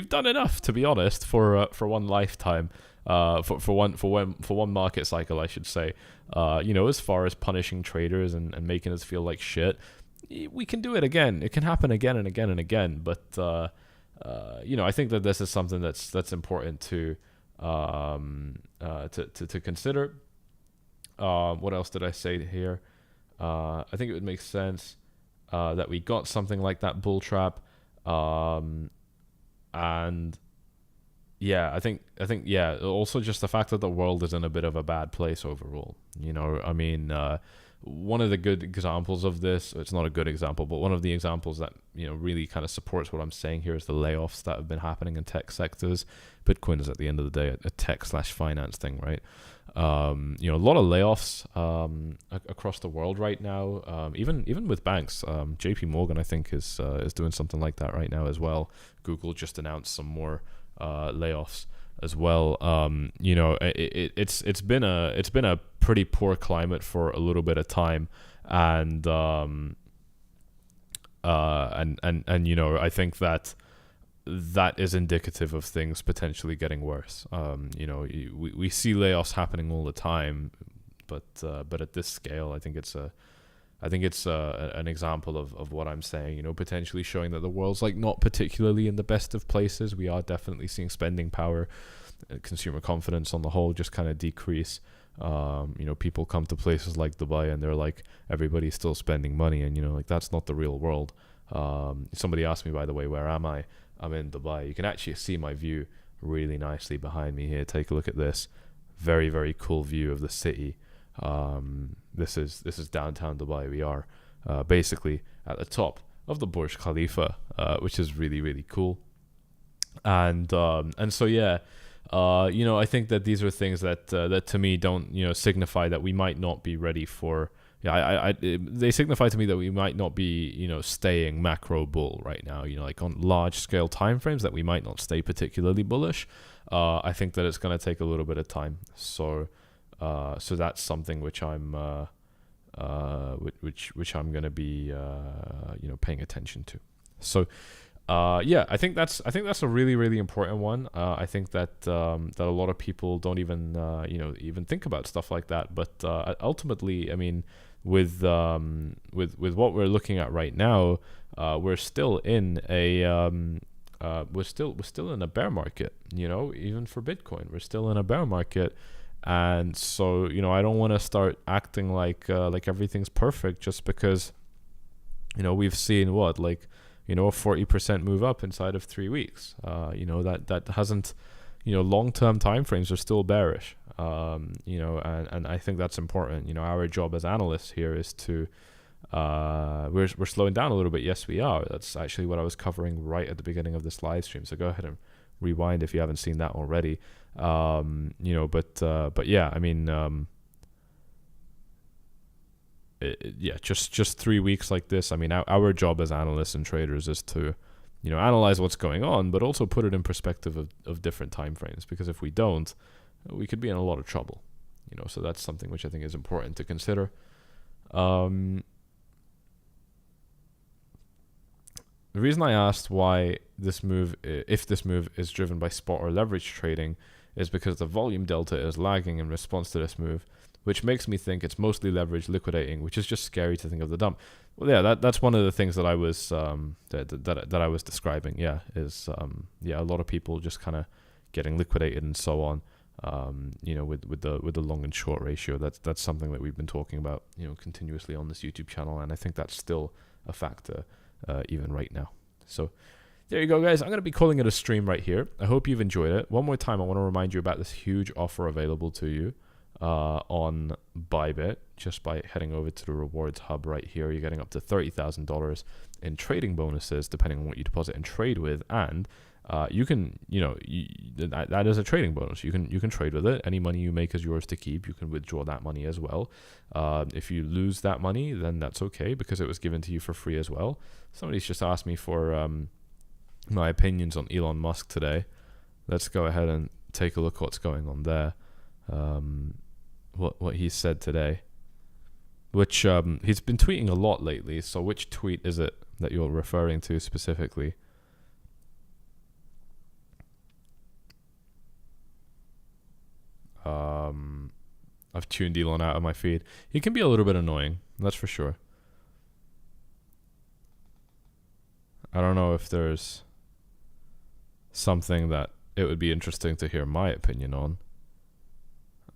done enough, to be honest, for one lifetime, for one market cycle, I should say. As far as punishing traders and making us feel like shit. We can do it again. It can happen again and again and again. But I think that this is something that's important to consider. What else did I say here? I think it would make sense that we got something like that bull trap, and I think also just the fact that the world is in a bit of a bad place overall. one of the good examples of this, it's not a good example, but one of the examples that, you know, really kind of supports what I'm saying here is the layoffs that have been happening in tech sectors. Bitcoin is at the end of the day a tech/finance thing, right? You know, a lot of layoffs across the world right now, even with banks. JP Morgan, I think, is doing something like that right now as well. Google just announced some more layoffs as well. You know, it's been a pretty poor climate for a little bit of time, and you know, I think that is indicative of things potentially getting worse. You know, we see layoffs happening all the time, but at this scale, I think it's an example of what I'm saying, you know, potentially showing that the world's like not particularly in the best of places. We are definitely seeing spending power, consumer confidence on the whole just kind of decrease. You know, people come to places like Dubai and they're like, everybody's still spending money, and, you know, like, that's not the real world. Somebody asked me, by the way, where am I? I'm in Dubai. You can actually see my view really nicely behind me here. Take a look at this. Very, very cool view of the city. This is downtown Dubai. We are basically at the top of the Burj Khalifa, which is really, really cool. And so, yeah, you know, I think that these are things that to me don't, you know, signify that we might not be ready for. Yeah, they signify to me that we might not be, you know, staying macro bull right now. You know, like on large scale timeframes, that we might not stay particularly bullish. I think that it's going to take a little bit of time. So that's something which I'm which I'm going to be you know, paying attention to. So yeah, I think that's a really, really important one. I think that that a lot of people don't even you know, even think about stuff like that. But ultimately, I mean, with what we're looking at right now, we're still in a we're still in a bear market. You know, even for Bitcoin, we're still in a bear market. And so, you know, I don't want to start acting like everything's perfect just because, you know, we've seen what, like, you know, a 40% move up inside of 3 weeks. You know, that hasn't, you know, long-term timeframes are still bearish. You know, and I think that's important. You know, our job as analysts here is to, we're slowing down a little bit. Yes, we are. That's actually what I was covering right at the beginning of this live stream. So go ahead and rewind if you haven't seen that already. You know, but yeah, I mean, yeah, just 3 weeks like this. I mean, our job as analysts and traders is to, you know, analyze what's going on, but also put it in perspective of different time frames. Because if we don't, we could be in a lot of trouble. You know, so that's something which I think is important to consider. The reason I asked why this move, if this move is driven by spot or leverage trading, is because the volume delta is lagging in response to this move, which makes me think it's mostly leverage liquidating, which is just scary to think of the dump. Well, yeah, that's one of the things that I was that I was describing. Yeah, is yeah, a lot of people just kind of getting liquidated and so on. You know, with the long and short ratio. That's something that we've been talking about, you know, continuously on this YouTube channel, and I think that's still a factor even right now. So there you go, guys. I'm going to be calling it a stream right here. I hope you've enjoyed it. One more time, I want to remind you about this huge offer available to you on Bybit. Just by heading over to the rewards hub right here, you're getting up to $30,000 in trading bonuses depending on what you deposit and trade with, and you can, you know, that is a trading bonus. You can trade with it. Any money you make is yours to keep. You can withdraw that money as well. If you lose that money, then that's okay, because it was given to you for free as well. Somebody's just asked me for my opinions on Elon Musk today. Let's go ahead and take a look what's going on there. What he said today, which he's been tweeting a lot lately. So which tweet is it that you're referring to specifically? I've tuned Elon out of my feed. He can be a little bit annoying, that's for sure. I don't know if there's something that it would be interesting to hear my opinion on.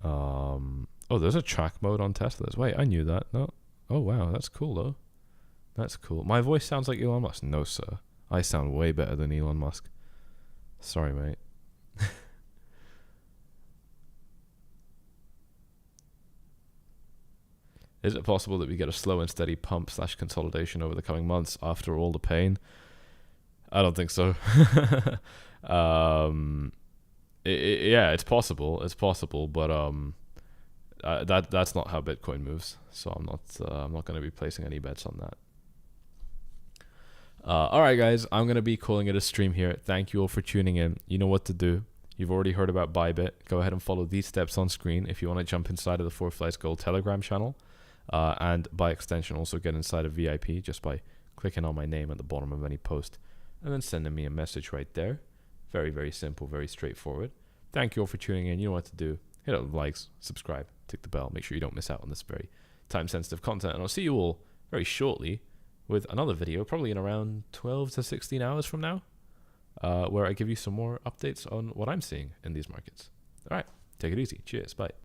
Oh, there's a track mode on Teslas. Wait, I knew that. No. Oh, wow, that's cool, though. That's cool. My voice sounds like Elon Musk. No, sir. I sound way better than Elon Musk. Sorry, mate. Is it possible that we get a slow and steady pump / consolidation over the coming months after all the pain? I don't think so. Yeah, it's possible. It's possible, but that's not how Bitcoin moves. So I'm not going to be placing any bets on that. All right, guys, I'm going to be calling it a stream here. Thank you all for tuning in. You know what to do. You've already heard about Bybit. Go ahead and follow these steps on screen if you want to jump inside of the 4FlightsGold Telegram channel. And by extension, also get inside of VIP just by clicking on my name at the bottom of any post and then sending me a message right there. Very, very simple, very straightforward. Thank you all for tuning in. You know what to do. Hit up the likes, subscribe, tick the bell. Make sure you don't miss out on this very time-sensitive content. And I'll see you all very shortly with another video, probably in around 12 to 16 hours from now, where I give you some more updates on what I'm seeing in these markets. All right, take it easy. Cheers. Bye.